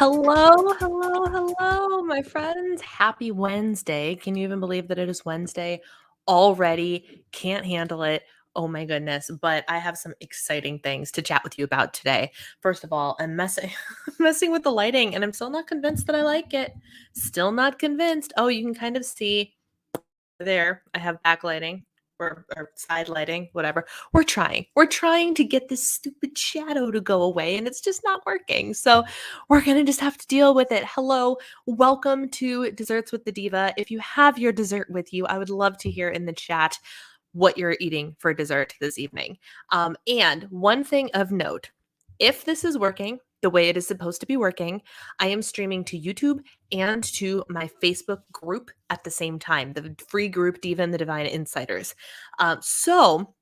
Hello, hello, hello, my friends. Happy Wednesday. Can you even believe that it is Wednesday already? Can't handle it. Oh my goodness. But I have some exciting things to chat with you about today. First of all, I'm messing messing with the lighting and I'm still not convinced that I like it. Still not convinced. Oh, you can kind of see there. I have backlighting or side lighting, whatever. We're trying. We're trying to get this stupid shadow to go away and it's just not working. So we're going to just have to deal with it. Hello. Welcome to Desserts with the Diva. If you have your dessert with you, I would love to hear in the chat what you're eating for dessert this evening. And one thing of note, if this is working the way it is supposed to be working, I am streaming to YouTube and to my Facebook group at the same time, the free group Diva and the Divine Insiders. So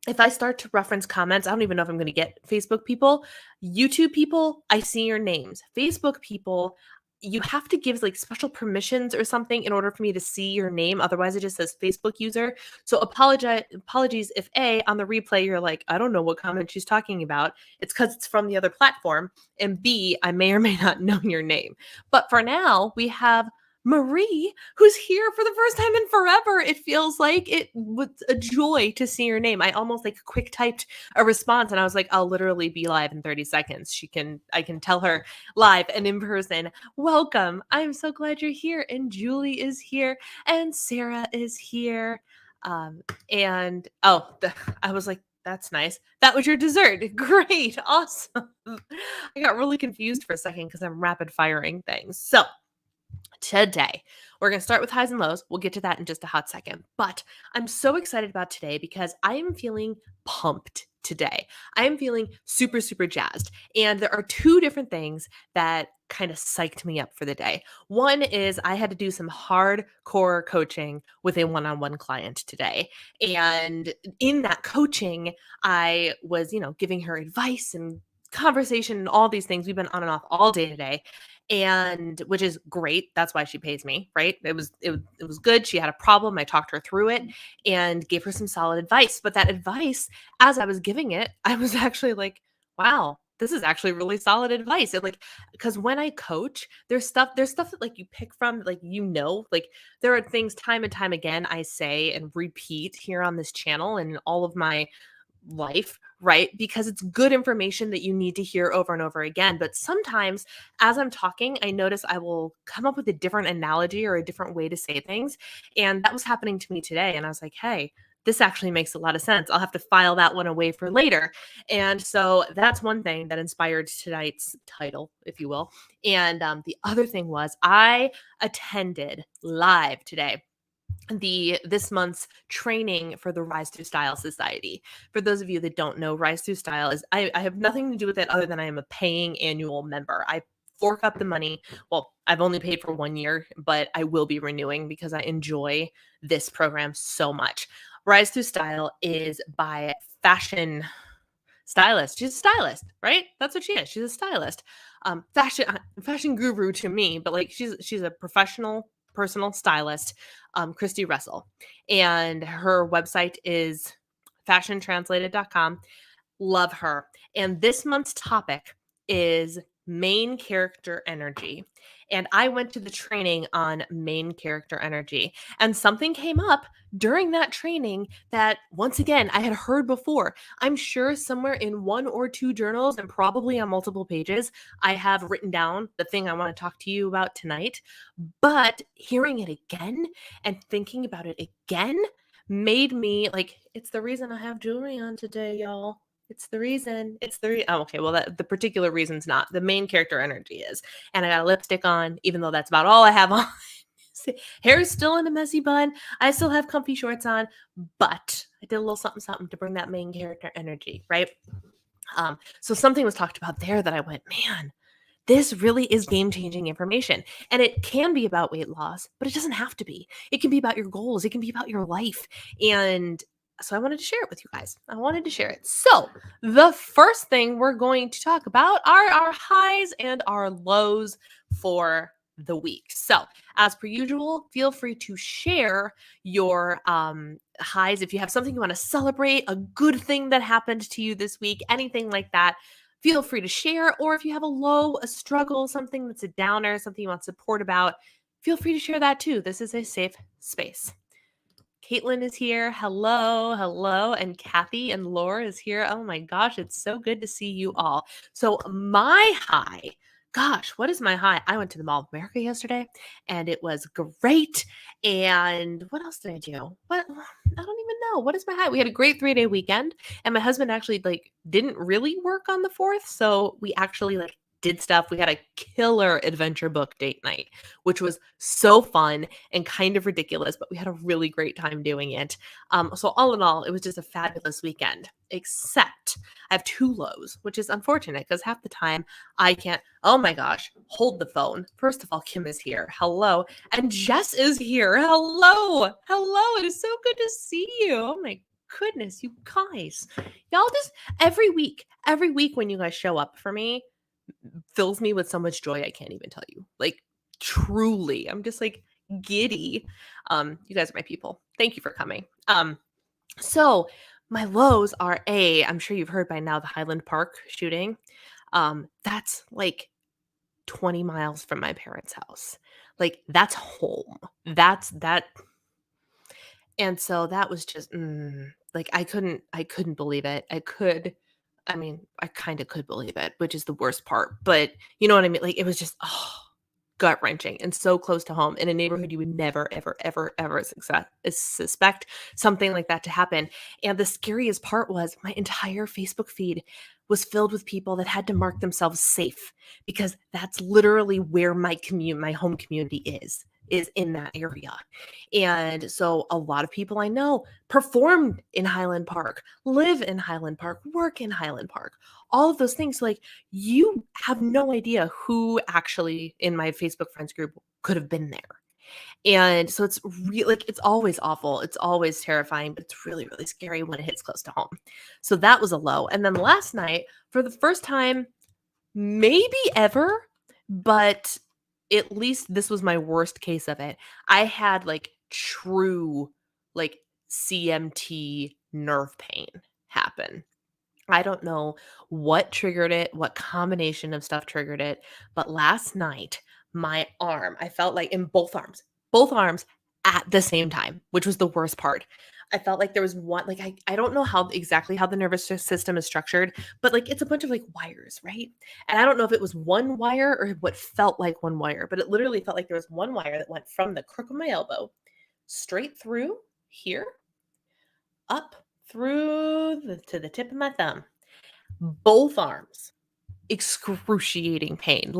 if I start to reference comments, I don't even know if I'm going to get Facebook people. YouTube people, I see your names. Facebook people, you have to give like special permissions or something in order for me to see your name. Otherwise, it just says Facebook user. So apologies if A, on the replay, you're like, I don't know what comment she's talking about. It's because it's from the other platform. And B, I may or may not know your name. But for now, we have Marie, who's here for the first time in forever. It feels like it was a joy to see your name. I almost like quick typed a response and I was like, I'll literally be live in 30 seconds. I can tell her live and in person. Welcome. I'm so glad you're here. And Julie is here and Sarah is here. I was like, that's nice. That was your dessert. Great. Awesome. I got really confused for a second because I'm rapid firing things. So today, we're going to start with highs and lows. We'll get to that in just a hot second. But I'm so excited about today because I am feeling pumped today. I am feeling super, super jazzed. And there are two different things that kind of psyched me up for the day. One is I had to do some hardcore coaching with a one-on-one client today. And in that coaching, I was, giving her advice and conversation and all these things. We've been on and off all day today, and which is great. That's why she pays me, right? It was good. She had a problem. I talked her through it and gave her some solid advice. But that advice, as I was giving it, I was actually like, wow, this is actually really solid advice. And like, because when I coach, there's stuff that like you pick from, like, like there are things time and time again I say and repeat here on this channel and in all of my life, right? Because it's good information that you need to hear over and over again. But sometimes as I'm talking, I notice I will come up with a different analogy or a different way to say things. And that was happening to me today. And I was like, hey, this actually makes a lot of sense. I'll have to file that one away for later. And so that's one thing that inspired tonight's title, if you will. And the other thing was I attended live today this month's training for the Rise Through Style Society. For those of you that don't know, Rise Through Style is I have nothing to do with it other than I am a paying annual member. I fork up the money. Well, I've only paid for 1 year, but I will be renewing because I enjoy this program so much. Rise Through Style is by fashion stylist. She's a stylist, right? That's what she is. She's a stylist. Fashion guru to me, but like she's a professional personal stylist, Christy Russell. And her website is fashiontranslated.com. Love her. And this month's topic is main character energy. And I went to the training on main character energy. And something came up during that training that, once again, I had heard before. I'm sure somewhere in one or two journals and probably on multiple pages, I have written down the thing I want to talk to you about tonight. But hearing it again and thinking about it again made me like, it's the reason I have jewelry on today, y'all. It's the reason. Oh, okay. Well, the particular reason's not. The main character energy is. And I got a lipstick on, even though that's about all I have on. Hair is still in a messy bun. I still have comfy shorts on, but I did a little something something to bring that main character energy, right? So something was talked about there that I went, man, this really is game-changing information. And it can be about weight loss, but it doesn't have to be. It can be about your goals. It can be about your life. And so I wanted to share it with you guys. I wanted to share it. So the first thing we're going to talk about are our highs and our lows for the week. So as per usual, feel free to share your highs. If you have something you want to celebrate, a good thing that happened to you this week, anything like that, feel free to share. Or if you have a low, a struggle, something that's a downer, something you want support about, feel free to share that too. This is a safe space. Caitlin is here. Hello, hello. And Kathy and Laura is here. Oh my gosh, it's so good to see you all. So my high, gosh, what is my high? I went to the Mall of America yesterday and it was great. And what else did I do? What? I don't even know. What is my high? We had a great 3-day weekend and my husband actually didn't really work on the 4th. So we actually did stuff. We had a killer adventure book date night, which was so fun and kind of ridiculous, but we had a really great time doing it. So all in all, it was just a fabulous weekend, except I have 2 lows, which is unfortunate because half the time I can't, oh my gosh, hold the phone. First of all, Kim is here. Hello. And Jess is here. Hello. Hello. It is so good to see you. Oh my goodness, you guys. Y'all just every week when you guys show up for me, fills me with so much joy I can't even tell you. Truly, I'm just giddy. You guys are my people. Thank you for coming. So my lows are I'm sure you've heard by now, the Highland Park shooting. That's 20 miles from my parents' house. That's home. That's that. And so that was just I couldn't believe it. I kind of could believe it, which is the worst part. But you know what I mean? It was just gut wrenching and so close to home in a neighborhood you would never, ever, ever, ever suspect something like that to happen. And the scariest part was my entire Facebook feed was filled with people that had to mark themselves safe because that's literally where my home community is in that area. And so a lot of people I know perform in Highland Park, live in Highland Park, work in Highland Park, all of those things. You have no idea who actually in my Facebook friends group could have been there. And so it's really it's always awful. It's always terrifying, but it's really, really scary when it hits close to home. So that was a low. And then last night, for the first time, maybe ever, but at least this was my worst case of it. I had true CMT nerve pain happen. I don't know what triggered it, what combination of stuff triggered it, but last night, my arm, I felt in both arms at the same time, which was the worst part. I felt like there was one, I don't know exactly how the nervous system is structured, but it's a bunch of wires, right? And I don't know if it was one wire or what felt like one wire, but it literally felt like there was one wire that went from the crook of my elbow straight through here, up through to the tip of my thumb. Both arms, excruciating pain.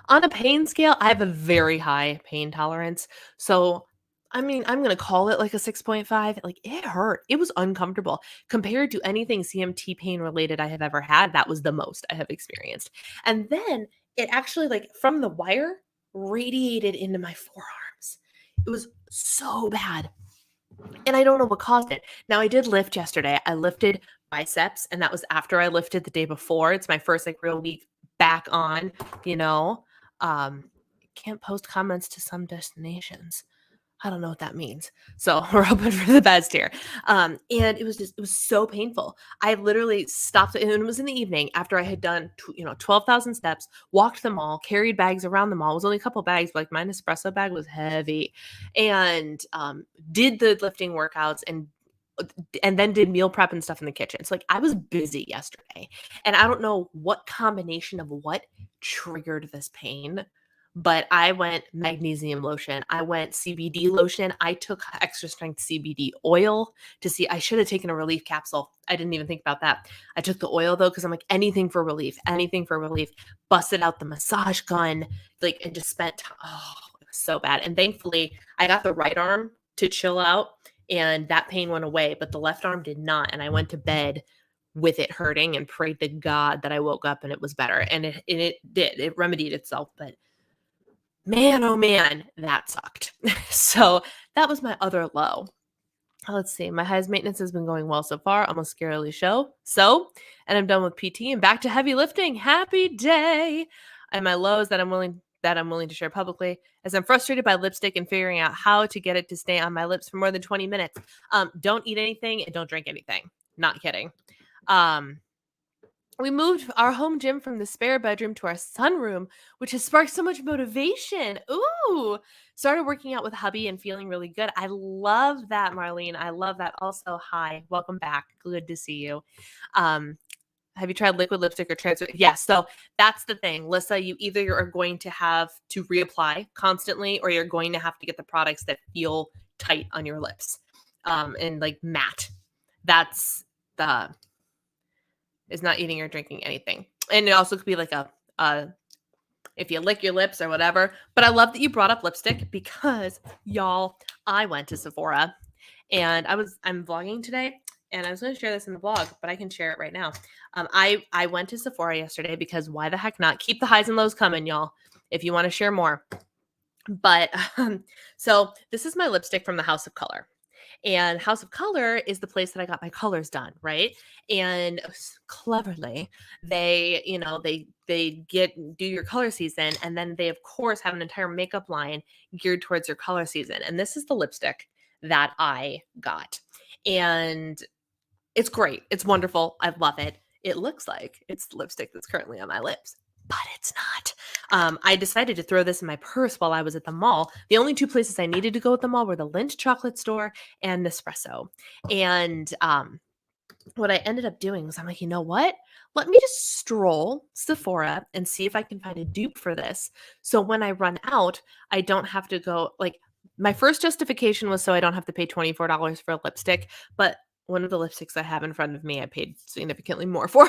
On a pain scale, I have a very high pain tolerance. So, I'm going to call it a 6.5. It hurt. It was uncomfortable compared to anything CMT pain related I have ever had. That was the most I have experienced. And then it actually from the wire radiated into my forearms. It was so bad. And I don't know what caused it. Now, I did lift yesterday. I lifted biceps, and that was after I lifted the day before. It's my first real week back on, Can't post comments to some destinations. I don't know what that means. So we're hoping for the best here. And it was so painful. I literally stopped, and it was in the evening after I had done, 12,000 steps, walked the mall, carried bags around the mall. It was only a couple bags, but like my Nespresso bag was heavy, and did the lifting workouts and then did meal prep and stuff in the kitchen. So like I was busy yesterday, and I don't know what combination of what triggered this pain, but I went magnesium lotion. I went CBD lotion. I took extra strength CBD oil to see. I should have taken a relief capsule. I didn't even think about that. I took the oil though, because I'm like, anything for relief, anything for relief. Busted out the massage gun, like, and just spent, oh, it was so bad. And thankfully, I got the right arm to chill out, and that pain went away, but the left arm did not. And I went to bed with it hurting and prayed to God that I woke up and it was better. And it did. It remedied itself, but man, oh man, that sucked. So that was my other low. Let's see. My highest maintenance has been going well so far. Almost scarily and I'm done with PT and back to heavy lifting. Happy day. And my lows that I'm willing to share publicly, as I'm frustrated by lipstick and figuring out how to get it to stay on my lips for more than 20 minutes. Don't eat anything and don't drink anything. Not kidding. We moved our home gym from the spare bedroom to our sunroom, which has sparked so much motivation. Ooh, started working out with hubby and feeling really good. I love that, Marlene. I love that. Also, hi, welcome back. Good to see you. Have you tried liquid lipstick or transfer? Yes. So that's the thing, Lissa. You either are going to have to reapply constantly, or you're going to have to get the products that feel tight on your lips, and like matte. That's the is not eating or drinking anything. And it also could be like if you lick your lips or whatever. But I love that you brought up lipstick, because y'all, I went to Sephora, and I'm vlogging today, and I was going to share this in the vlog, but I can share it right now. I went to Sephora yesterday because why the heck not? Keep the highs and lows coming, y'all, if you want to share more. But so this is my lipstick from the House of Color. And House of Color is the place that I got my colors done, right? And cleverly, they do your color season, and then they of course have an entire makeup line geared towards your color season. And this is the lipstick that I got. And it's great. It's wonderful. I love it. It looks like it's the lipstick that's currently on my lips, but it's not. I decided to throw this in my purse while I was at the mall. The only two places I needed to go at the mall were the Lindt chocolate store and Nespresso. And what I ended up doing was I'm like, you know what? Let me just stroll Sephora and see if I can find a dupe for this. So when I run out, I don't have to go. Like, my first justification was so I don't have to pay $24 for a lipstick. But one of the lipsticks I have in front of me, I paid significantly more for.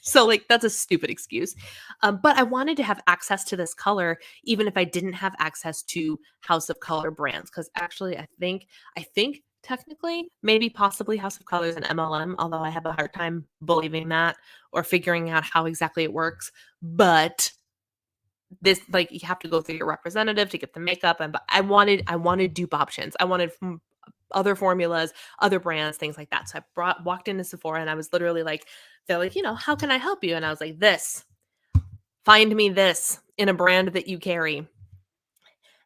So like that's a stupid excuse. But I wanted to have access to this color, even if I didn't have access to House of Color brands. Because actually, I think technically, maybe possibly House of Color is an MLM, although I have a hard time believing that or figuring out how exactly it works. But this, like, you have to go through your representative to get the makeup, and but I wanted dupe options. I wanted other formulas, other brands, things like that. So I walked into Sephora, and I was literally like, they're like, how can I help you? And I was like, find me this in a brand that you carry.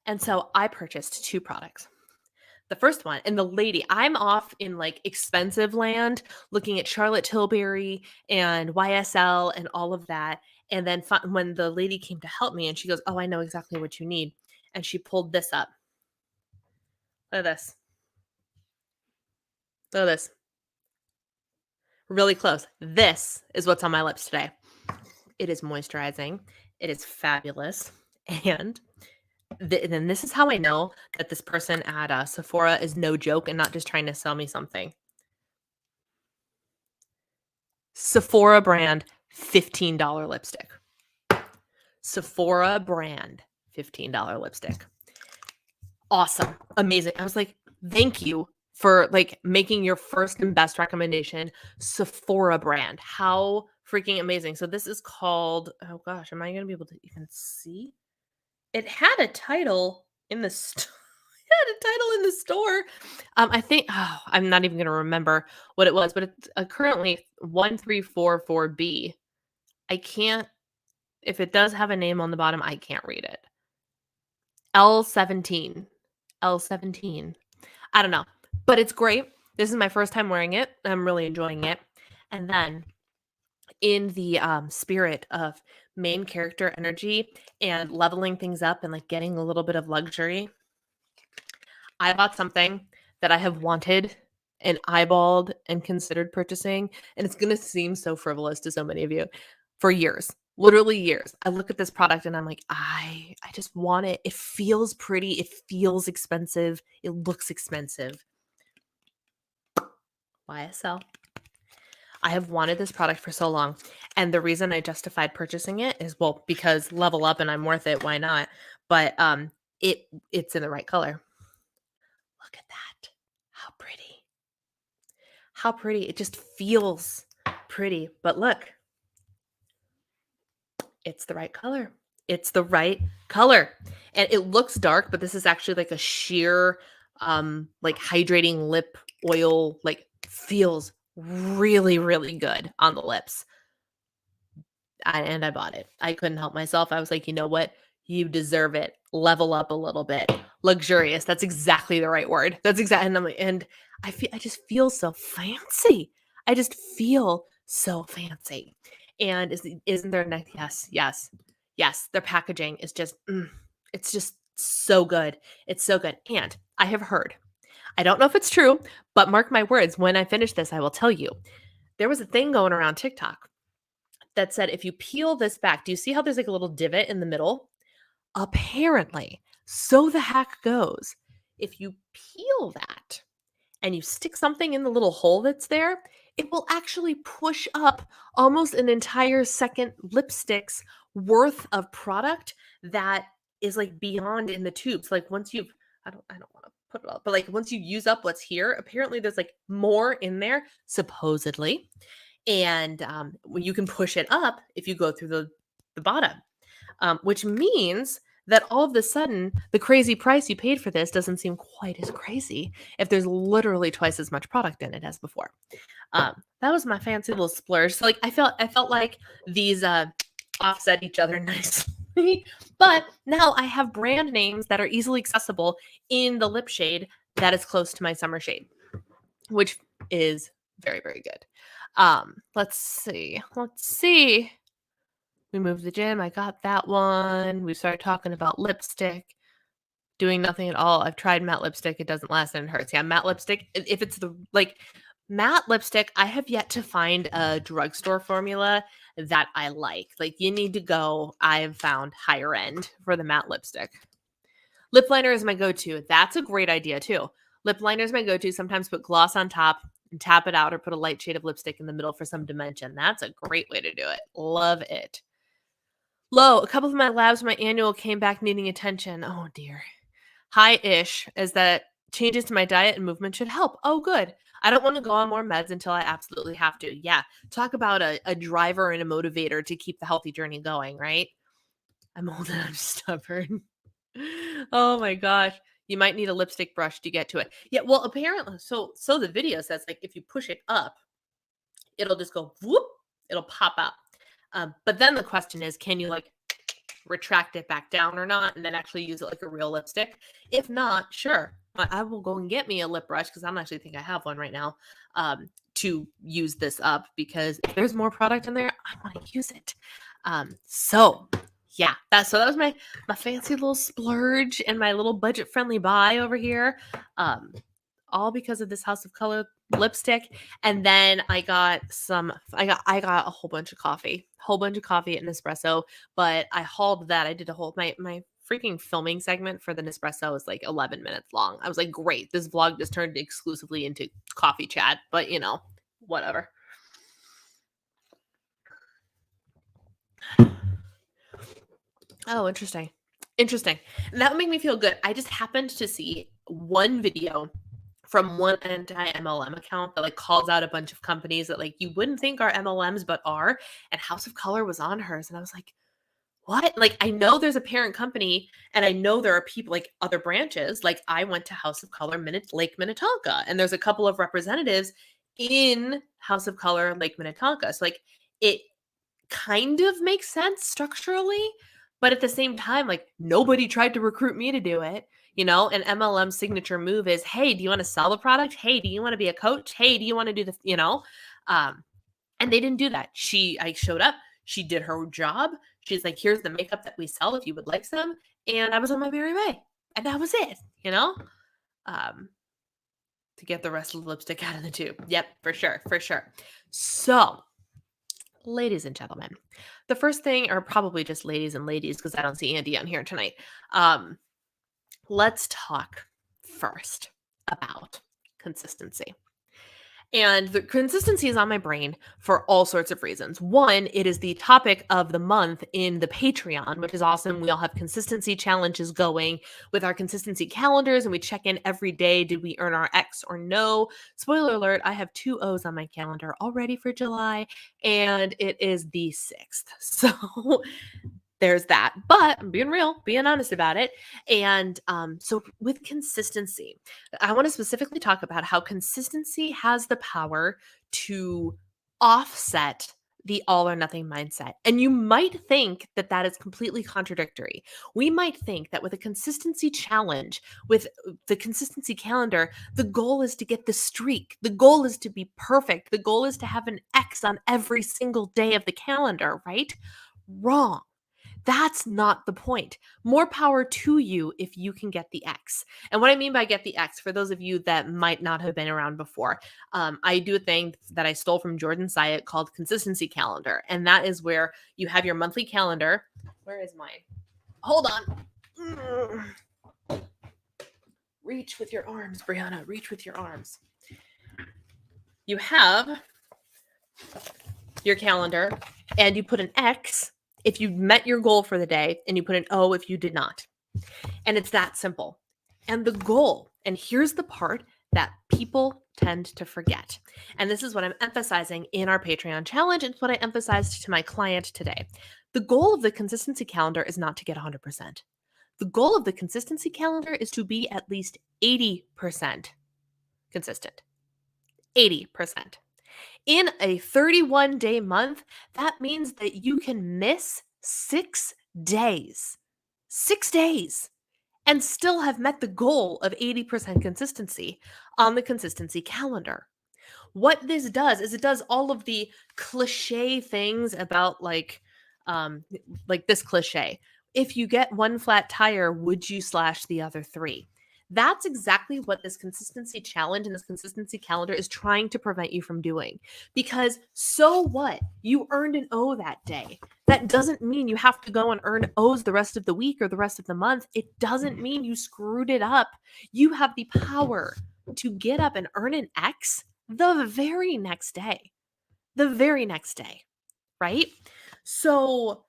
And so I purchased 2 products. The first one, and the lady, I'm off in like expensive land looking at Charlotte Tilbury and YSL and all of that. And then when the lady came to help me, and she goes, oh, I know exactly what you need. And she pulled this up. Look at this. Look at this. Really close. This is what's on my lips today. It is moisturizing. It is fabulous. And then this is how I know that this person at Sephora is no joke and not just trying to sell me something. Sephora brand, $15 lipstick. Sephora brand, $15 lipstick. Awesome. Amazing. I was like, thank you for like making your first and best recommendation, Sephora brand. How freaking amazing. So this is called, oh gosh, am I going to be able to even see? It had a title in the store. I think, I'm not even going to remember what it was, but it's currently 1344B. I can't, if it does have a name on the bottom, I can't read it. L17. L17. I don't know, but it's great. This is my first time wearing it. I'm really enjoying it. And then in the spirit of main character energy and leveling things up and like getting a little bit of luxury, I bought something that I have wanted and eyeballed and considered purchasing. And it's going to seem so frivolous to so many of you for years, literally years. I look at this product and I'm like, I just want it. It feels pretty. It feels expensive. It looks expensive. YSL. I have wanted this product for so long. And the reason I justified purchasing it is, well, because level up and I'm worth it. Why not? But it's in the right color. Look at that. How pretty. How pretty. It just feels pretty. But look, it's the right color. It's the right color. And it looks dark, but this is actually like a sheer like hydrating lip oil, like feels really, really good on the lips. And I bought it. I couldn't help myself. I was like, you know what? You deserve it. Level up a little bit. Luxurious. That's exactly the right word. That's exactly. And I'm like, and I just feel so fancy. I just feel so fancy. And isn't there next? Yes, yes, yes. Their packaging is just, it's just so good. It's so good. And I have heard, I don't know if it's true, but mark my words, when I finish this, I will tell you. There was a thing going around TikTok that said if you peel this back, do you see how there's like a little divot in the middle? Apparently, so the hack goes, if you peel that and you stick something in the little hole that's there, it will actually push up almost an entire second lipstick's worth of product that is like beyond in the tubes. Like once you've, I don't want to put it up, but like once you use up what's here, apparently there's like more in there, supposedly. And you can push it up if you go through the bottom, which means that all of a sudden the crazy price you paid for this doesn't seem quite as crazy if there's literally twice as much product in it as before. That was my fancy little splurge. So like I felt like these offset each other nicely. But now I have brand names that are easily accessible in the lip shade that is close to my summer shade, which is very, very good. Let's see. We moved the gym. I got that one. We started talking about lipstick. Doing nothing at all. I've tried matte lipstick. It doesn't last and it hurts. Yeah, matte lipstick. If it's the like matte lipstick, I have yet to find a drugstore formula that I like. Like you need to go. I have found higher end for the matte lipstick. Lip liner is my go-to. That's a great idea too. Lip liner is my go-to. Sometimes put gloss on top and tap it out or put a light shade of lipstick in the middle for some dimension. That's a great way to do it. Love it. Low, a couple of my labs, my annual came back needing attention. Oh dear. High-ish, as that changes to my diet and movement should help. Oh, good. I don't want to go on more meds until I absolutely have to. Yeah. Talk about a driver and a motivator to keep the healthy journey going, right? I'm old and I'm stubborn. Oh my gosh. You might need a lipstick brush to get to it. Yeah, well, apparently, so the video says like if you push it up, it'll just go whoop, it'll pop up. But then the question is, can you like retract it back down or not, and then actually use it like a real lipstick? If not, sure, I will go and get me a lip brush because I'm actually think I have one right now to use this up because if there's more product in there, I want to use it. So yeah, that was my fancy little splurge and my little budget friendly buy over here. All because of this House of Color lipstick. And then I got a whole bunch of coffee and Nespresso, but I hauled that. I did a whole, my freaking filming segment for the Nespresso was like 11 minutes long. I was like, great. This vlog just turned exclusively into coffee chat, but you know, whatever. Oh, interesting. And that would make me feel good. I just happened to see one video from one anti-MLM account that like calls out a bunch of companies that like you wouldn't think are MLMs but are, and House of Color was on hers, and I was like, what? Like I know there's a parent company, and I know there are people like other branches. Like I went to House of Color Lake Minnetonka, and there's a couple of representatives in House of Color Lake Minnetonka. So like it kind of makes sense structurally, but at the same time, like nobody tried to recruit me to do it. An MLM signature move is, hey, do you want to sell the product? Hey, do you want to be a coach? Hey, do you want to do and they didn't do that. I showed up, she did her job. She's like, here's the makeup that we sell if you would like some. And I was on my merry way. And that was it, to get the rest of the lipstick out of the tube. Yep, for sure, for sure. So, ladies and gentlemen, the first thing, or probably just ladies and ladies, because I don't see Andy on here tonight. Let's talk first about consistency. And the consistency is on my brain for all sorts of reasons. One, it is the topic of the month in the Patreon, which is awesome. We all have consistency challenges going with our consistency calendars, and we check in every day. Did we earn our X or no? Spoiler alert, I have 2 O's on my calendar already for July, and it is the 6th. So there's that. But I'm being real, being honest about it. And so with consistency, I want to specifically talk about how consistency has the power to offset the all or nothing mindset. And you might think that that is completely contradictory. We might think that with a consistency challenge, with the consistency calendar, the goal is to get the streak. The goal is to be perfect. The goal is to have an X on every single day of the calendar, right? Wrong. That's not the point. More power to you if you can get the X. And what I mean by get the X, for those of you that might not have been around before, I do a thing that I stole from Jordan Syatt called Consistency Calendar. And that is where you have your monthly calendar. Where is mine? Hold on. Reach with your arms, Brianna. Reach with your arms. You have your calendar and you put an X if you met your goal for the day, and you put an O if you did not. And it's that simple. And the goal, and here's the part that people tend to forget. And this is what I'm emphasizing in our Patreon challenge. It's what I emphasized to my client today. The goal of the consistency calendar is not to get 100%. The goal of the consistency calendar is to be at least 80% consistent. 80%. In a 31-day month, that means that you can miss 6 days. 6 days. And still have met the goal of 80% consistency on the consistency calendar. What this does is it does all of the cliche things about like this cliche. If you get one flat tire, would you slash the other 3? That's exactly what this consistency challenge and this consistency calendar is trying to prevent you from doing. Because so what? You earned an O that day. That doesn't mean you have to go and earn O's the rest of the week or the rest of the month. It doesn't mean you screwed it up. You have the power to get up and earn an X the very next day. The very next day, right? So,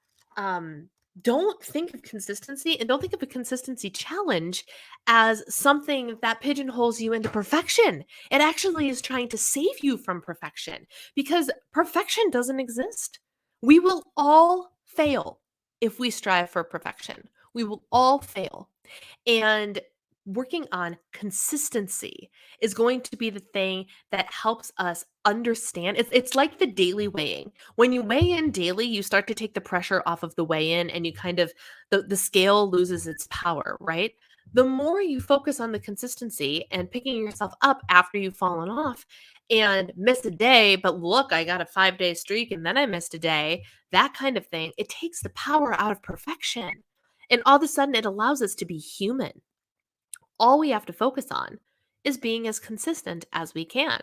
don't think of consistency and don't think of a consistency challenge as something that pigeonholes you into perfection. It actually is trying to save you from perfection because perfection doesn't exist. We will all fail if we strive for perfection. We will all fail. And working on consistency is going to be the thing that helps us understand. It's like the daily weighing. When you weigh in daily, you start to take the pressure off of the weigh in and you kind of, the scale loses its power, right? The more you focus on the consistency and picking yourself up after you've fallen off and missed a day, but look, I got a 5-day streak and then I missed a day, that kind of thing, it takes the power out of perfection. And all of a sudden, it allows us to be human. All we have to focus on is being as consistent as we can.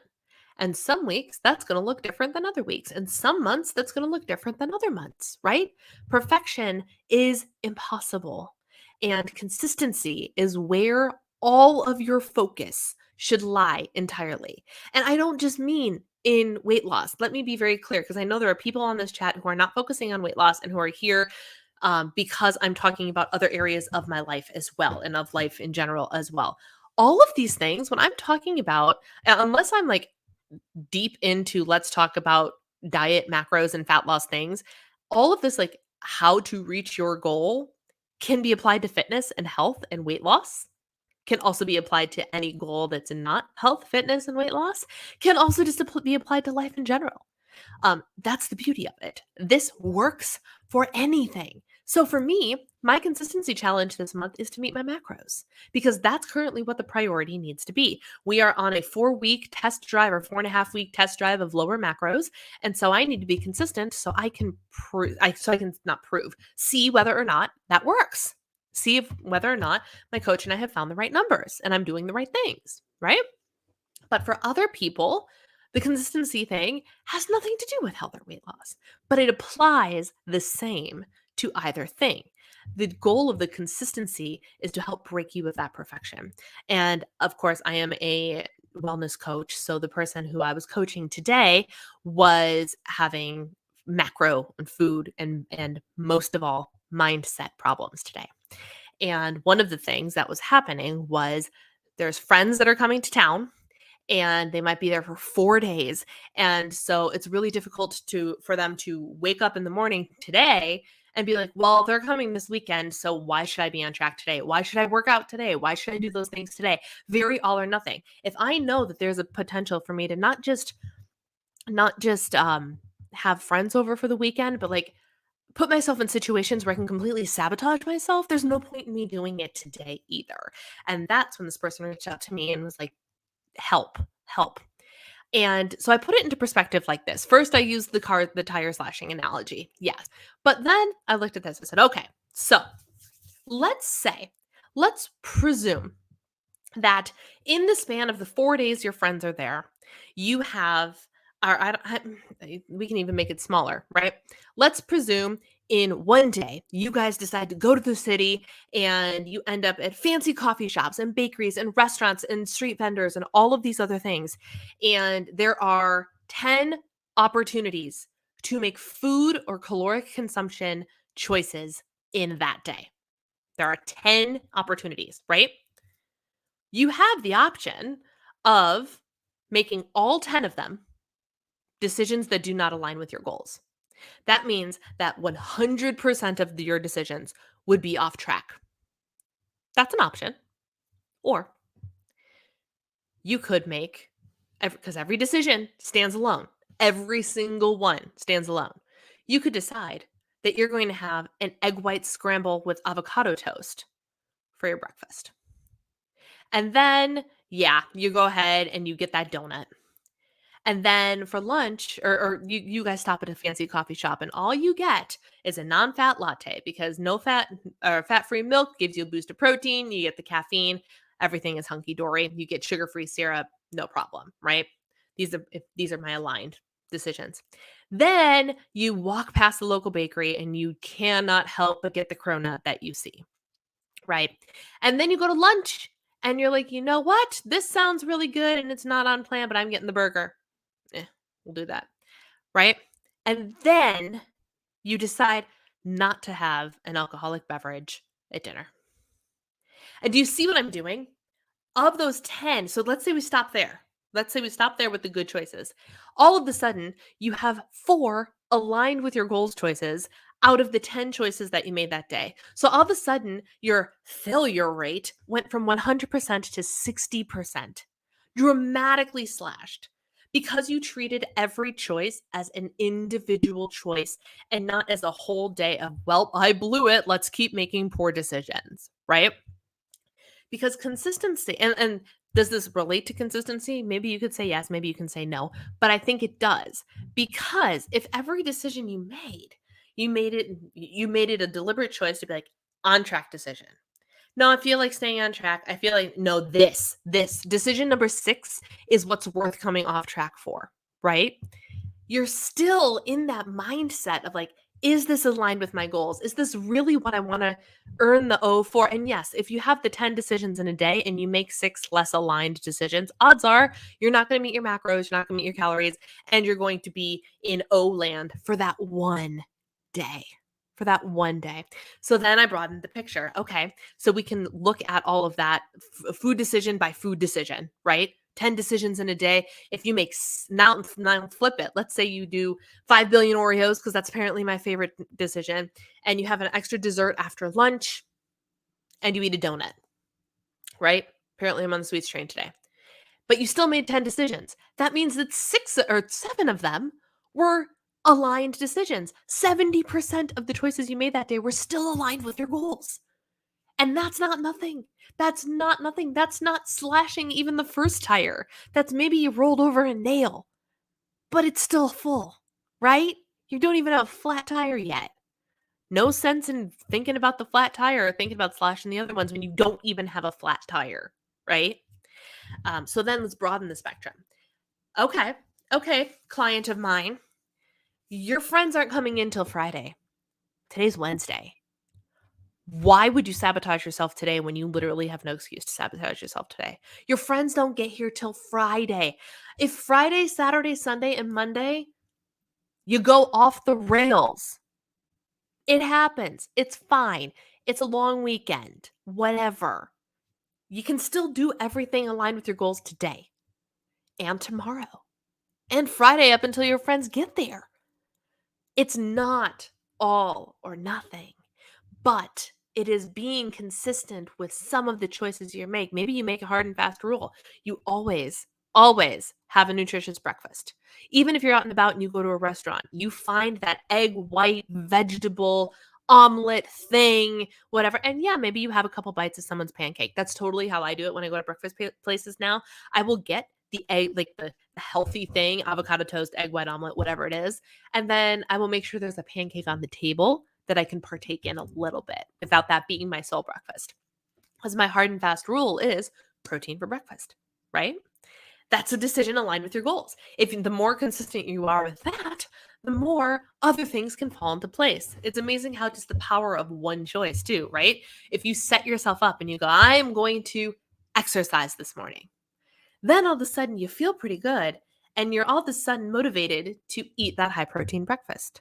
And some weeks that's going to look different than other weeks. And some months that's going to look different than other months, right? Perfection is impossible. And consistency is where all of your focus should lie entirely. And I don't just mean in weight loss. Let me be very clear because I know there are people on this chat who are not focusing on weight loss and who are here because I'm talking about other areas of my life as well and of life in general as well. All of these things, when I'm talking about, unless I'm like deep into let's talk about diet, macros, and fat loss things, all of this, like how to reach your goal, can be applied to fitness and health and weight loss. Can also be applied to any goal that's in not health, fitness, and weight loss. Can also just be applied to life in general. That's the beauty of it. This works for anything. So for me, my consistency challenge this month is to meet my macros because that's currently what the priority needs to be. We are on a 4-week test drive or 4.5-week test drive of lower macros. And so I need to be consistent so I can not prove, see whether or not that works. See if whether or not my coach and I have found the right numbers and I'm doing the right things, right? But for other people, the consistency thing has nothing to do with health or weight loss, but it applies the same to either thing. The goal of the consistency is to help break you of that perfection. And of course, I am a wellness coach. So the person who I was coaching today was having macro and food and most of all mindset problems today. And one of the things that was happening was there's friends that are coming to town and they might be there for 4 days. And so it's really difficult for them to wake up in the morning today and be like, "Well, they're coming this weekend, so why should I be on track today? Why should I work out today? Why should I do those things today?" Very all or nothing. If I know that there's a potential for me to not just have friends over for the weekend, but like put myself in situations where I can completely sabotage myself, there's no point in me doing it today either. And that's when this person reached out to me and was like, help, help. And so I put it into perspective like this. First, I used the tire slashing analogy. Yes. But then I looked at this and said, okay, so let's presume that in the span of the 4 days your friends are there, you have, or we can even make it smaller, right? Let's presume in one day you guys decide to go to the city and you end up at fancy coffee shops and bakeries and restaurants and street vendors and all of these other things. And there are 10 opportunities to make food or caloric consumption choices in that day. There are 10 opportunities, right? You have the option of making all 10 of them decisions that do not align with your goals. That means that 100% of your decisions would be off track. That's an option. Or you could make, because every decision stands alone, every single one stands alone. You could decide that you're going to have an egg white scramble with avocado toast for your breakfast. And then, yeah, you go ahead and you get that donut. And then for lunch, or you guys stop at a fancy coffee shop, and all you get is a non-fat latte because no fat or fat-free milk gives you a boost of protein. You get the caffeine, everything is hunky dory. You get sugar-free syrup, no problem, right? These are my aligned decisions. Then you walk past the local bakery, and you cannot help but get the cronut that you see, right? And then you go to lunch, and you're like, you know what? This sounds really good, and it's not on plan, but I'm getting the burger. We'll do that, right? And then you decide not to have an alcoholic beverage at dinner. And do you see what I'm doing? Of those 10, so let's say we stop there. Let's say we stop there with the good choices. All of a sudden, you have 4 aligned with your goals choices out of the 10 choices that you made that day. So all of a sudden, your failure rate went from 100% to 60%, dramatically slashed because you treated every choice as an individual choice and not as a whole day of, well, I blew it. Let's keep making poor decisions, right? Because consistency and does this relate to consistency? Maybe you could say yes, maybe you can say no, but I think it does. Because if every decision you made it a deliberate choice to be like on track decision. No, I feel like staying on track. I feel like no, this decision number 6 is what's worth coming off track for, right? You're still in that mindset of like, is this aligned with my goals? Is this really what I want to earn the O for? And yes, if you have the 10 decisions in a day and you make 6 less aligned decisions, odds are you're not going to meet your macros, you're not going to meet your calories, and you're going to be in O land for that one day. For that one day. So then I broadened the picture. Okay. So we can look at all of that food decision by food decision, right? 10 decisions in a day. If you make now flip it, let's say you do 5 billion Oreos, because that's apparently my favorite decision, and you have an extra dessert after lunch and you eat a donut, right? Apparently I'm on the sweets train today. But you still made 10 decisions. That means that 6 or 7 of them were Aligned decisions. 70% of the choices you made that day were still aligned with your goals. And that's not nothing. That's not nothing. That's not slashing even the first tire. That's maybe you rolled over a nail, but it's still full, right? You don't even have a flat tire yet. No sense in thinking about the flat tire or thinking about slashing the other ones when you don't even have a flat tire, right? So then let's broaden the spectrum. Okay, client of mine, your friends aren't coming in till Friday. Today's Wednesday. Why would you sabotage yourself today when you literally have no excuse to sabotage yourself today? Your friends don't get here till Friday. If Friday, Saturday, Sunday, and Monday, you go off the rails, it happens. It's fine. It's a long weekend. Whatever. You can still do everything aligned with your goals today and tomorrow and Friday up until your friends get there. It's not all or nothing, but it is being consistent with some of the choices you make. Maybe you make a hard and fast rule. You always have a nutritious breakfast. Even if you're out and about and you go to a restaurant, you find that egg white vegetable omelet thing, whatever. And yeah, maybe you have a couple bites of someone's pancake. That's totally how I do it when I go to breakfast places now. I will get the egg, like the healthy thing, avocado toast, egg white omelet, whatever it is. And then I will make sure there's a pancake on the table that I can partake in a little bit without that being my sole breakfast. Because my hard and fast rule is protein for breakfast, right? That's a decision aligned with your goals. If the more consistent you are with that, the more other things can fall into place. It's amazing how just the power of one choice too, right? If you set yourself up and you go, I'm going to exercise this morning, then all of a sudden you feel pretty good and you're all of a sudden motivated to eat that high protein breakfast.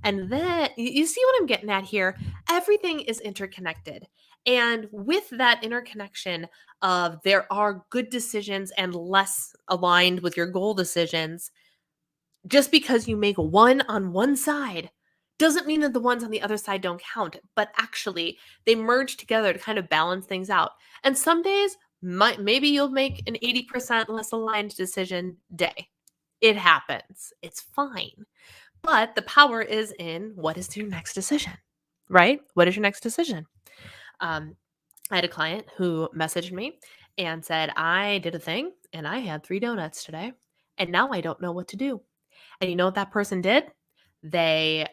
And then you see what I'm getting at here? Everything is interconnected. And with that interconnection of there are good decisions and less aligned with your goal decisions, just because you make one on one side doesn't mean that the ones on the other side don't count, but actually they merge together to kind of balance things out. And some days, maybe you'll make an 80% less aligned decision day. It happens. It's fine. But the power is in what is your next decision, right? What is your next decision? I had a client who messaged me and said, I did a thing and I had 3 donuts today and now I don't know what to do. And you know what that person did? They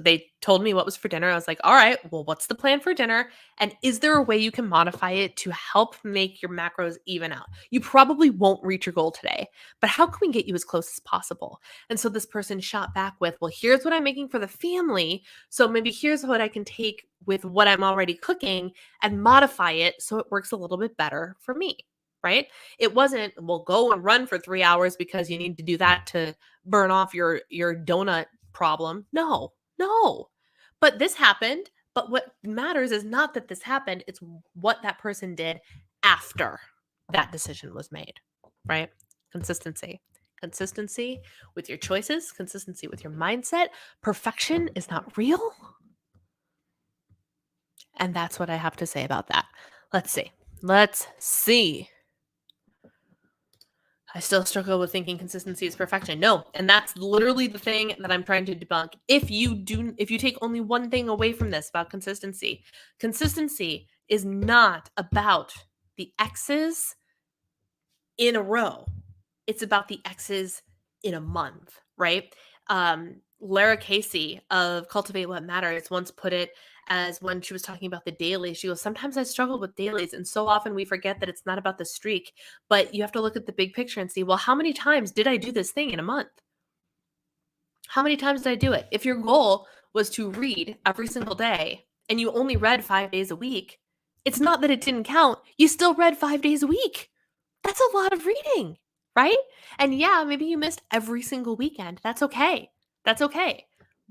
they told me what was for dinner. I was like, all right, well, what's the plan for dinner? And is there a way you can modify it to help make your macros even out? You probably won't reach your goal today, but how can we get you as close as possible? And so this person shot back with, well, here's what I'm making for the family. So maybe here's what I can take with what I'm already cooking and modify it so it works a little bit better for me. Right? It wasn't, well, go and run for 3 hours because you need to do that to burn off your donut problem. No. But this happened. But what matters is not that this happened, it's what that person did after that decision was made, right? Consistency. Consistency with your choices, consistency with your mindset. Perfection is not real. And that's what I have to say about that. Let's see. I still struggle with thinking consistency is perfection. No, and that's literally the thing that I'm trying to debunk. If you take only one thing away from this about consistency is not about the X's in a row. It's about the X's in a month, right? Lara Casey of Cultivate What Matters once put it as when she was talking about the daily. She goes, sometimes I struggle with dailies, and so often we forget that it's not about the streak, but you have to look at the big picture and see, well, how many times did I do this thing in a month? How many times did I do it? If your goal was to read every single day and you only read 5 days a week, it's not that it didn't count. You still read 5 days a week. That's a lot of reading, right? And yeah, maybe you missed every single weekend. That's okay.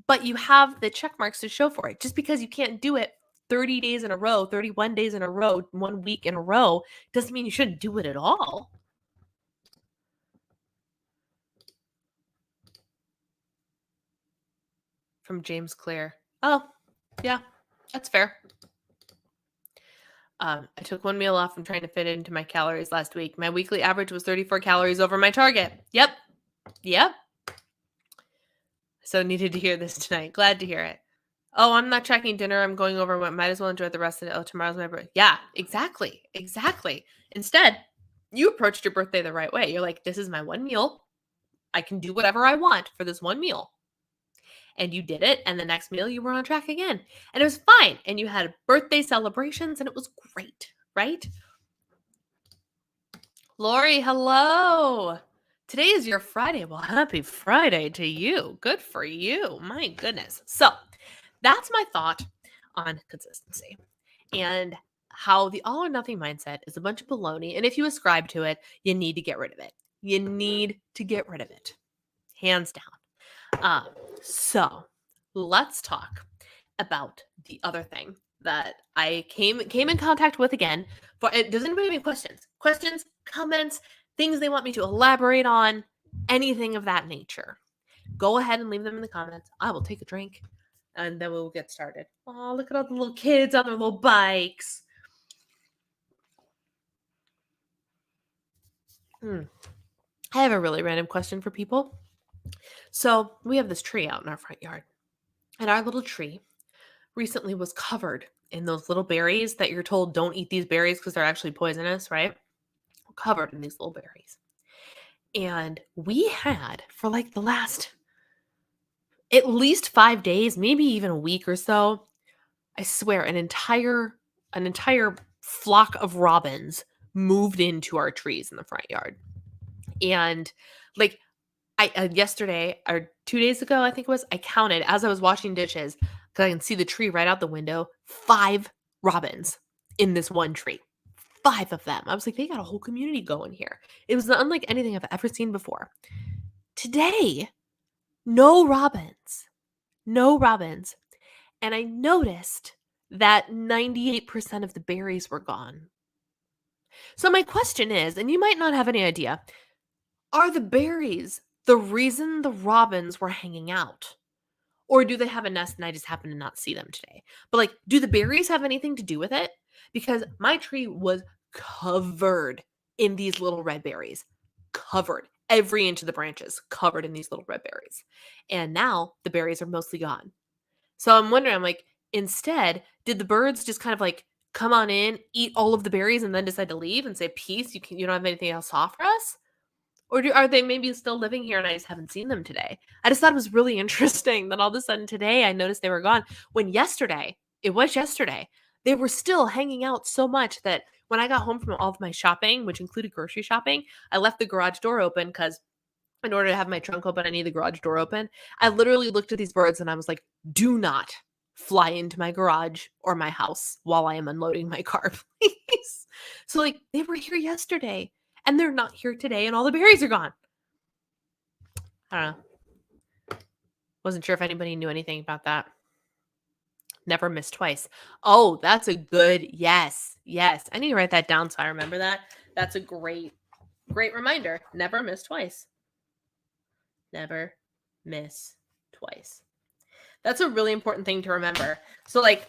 But you have the check marks to show for it. Just because you can't do it 30 days in a row, 31 days in a row, 1 week in a row, doesn't mean you shouldn't do it at all. From James Clear. Oh, yeah, that's fair. I took 1 meal off. I'm trying to fit it into my calories last week. My weekly average was 34 calories over my target. Yep. So needed to hear this tonight. Glad to hear it. Oh, I'm not tracking dinner. I'm going over. Might as well enjoy the rest of it. Oh, tomorrow's my birthday. Yeah, exactly. Exactly. Instead, you approached your birthday the right way. You're like, this is my one meal. I can do whatever I want for this one meal. And you did it. And the next meal, you were on track again. And it was fine. And you had birthday celebrations, and it was great, right? Lori, hello. Today is your Friday. Well, happy Friday to you. Good for you. My goodness. So that's my thought on consistency and how the all or nothing mindset is a bunch of baloney. And if you ascribe to it, you need to get rid of it. You need to get rid of it. Hands down. So let's talk about the other thing that I came in contact with again. Does anybody have any questions? Questions, comments, things they want me to elaborate on, anything of that nature? Go ahead and leave them in the comments. I will take a drink and then we'll get started. Oh, look at all the little kids on their little bikes. I have a really random question for people. So we have this tree out in our front yard, and our little tree recently was covered in those little berries that you're told don't eat these berries because they're actually poisonous, right? Covered in these little berries. And we had, for like the last at least 5 days, maybe even a week or so, I swear, an entire flock of robins moved into our trees in the front yard. And like I yesterday or 2 days ago, I think it was, I counted as I was washing dishes because I can see the tree right out the window, 5 robins in this one tree. 5 of them. I was like, they got a whole community going here. It was unlike anything I've ever seen before. Today, no robins. No robins. And I noticed that 98% of the berries were gone. So my question is, and you might not have any idea, are the berries the reason the robins were hanging out? Or do they have a nest and I just happen to not see them today? But like, do the berries have anything to do with it? Because my tree was covered in these little red berries. Covered. Every inch of the branches covered in these little red berries. And now the berries are mostly gone. So I'm wondering, I'm like, instead, did the birds just kind of like come on in, eat all of the berries, and then decide to leave and say, peace, you don't have anything else to offer us? Or are they maybe still living here and I just haven't seen them today? I just thought it was really interesting that all of a sudden today I noticed they were gone. When yesterday, they were still hanging out so much that when I got home from all of my shopping, which included grocery shopping, I left the garage door open because in order to have my trunk open, I need the garage door open. I literally looked at these birds and I was like, do not fly into my garage or my house while I am unloading my car, please. So like they were here yesterday and they're not here today and all the berries are gone. I don't know. Wasn't sure if anybody knew anything about that. Never miss twice. Oh, that's a good yes. Yes. I need to write that down so I remember that. That's a great reminder. Never miss twice. Never miss twice. That's a really important thing to remember. So like,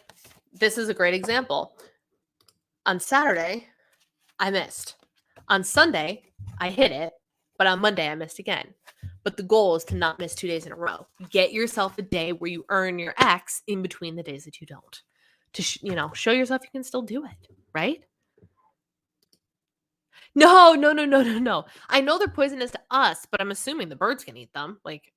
this is a great example. On Saturday, I missed. On Sunday, I hit it, but on Monday, I missed again. But the goal is to not miss 2 days in a row. Get yourself a day where you earn your X in between the days that you don't. To show yourself you can still do it, right? No. I know they're poisonous to us, but I'm assuming the birds can eat them. Like,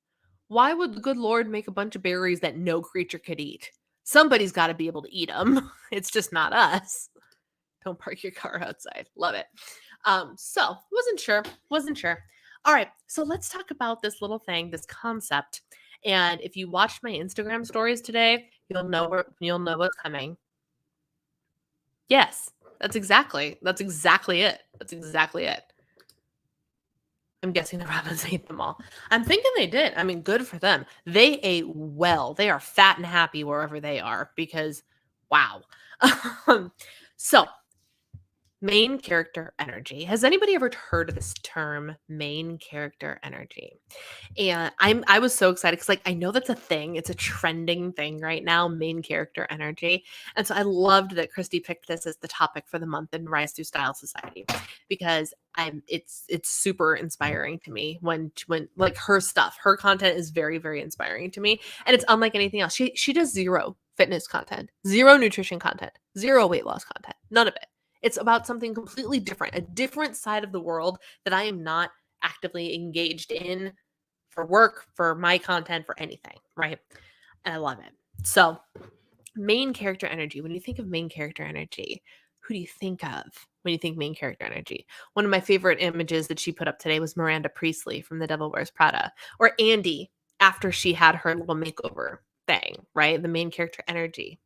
why would the good Lord make a bunch of berries that no creature could eat? Somebody's got to be able to eat them. It's just not us. Don't park your car outside. Love it. So wasn't sure. All right. So let's talk about this little thing, this concept. And if you watched my Instagram stories today, you'll know what's coming. Yes, that's exactly it. That's exactly it. I'm guessing the robins ate them all. I'm thinking they did. I mean, good for them. They ate well. They are fat and happy wherever they are because, wow. So Main character energy. Has anybody ever heard of this term, main character energy? And I was so excited because, like, I know that's a thing. It's a trending thing right now, main character energy. And so I loved that Christy picked this as the topic for the month in Rise Through Style Society because it's super inspiring to me when like her stuff, her content is very, very inspiring to me. And it's unlike anything else. She does zero fitness content, zero nutrition content, zero weight loss content, none of it. It's about something completely different, a different side of the world that I am not actively engaged in for work, for my content, for anything, right? And I love it. So, main character energy. When you think of main character energy, who do you think of when you think main character energy? One of my favorite images that she put up today was Miranda Priestley from The Devil Wears Prada, or Andy after she had her little makeover thing, right? The main character energy.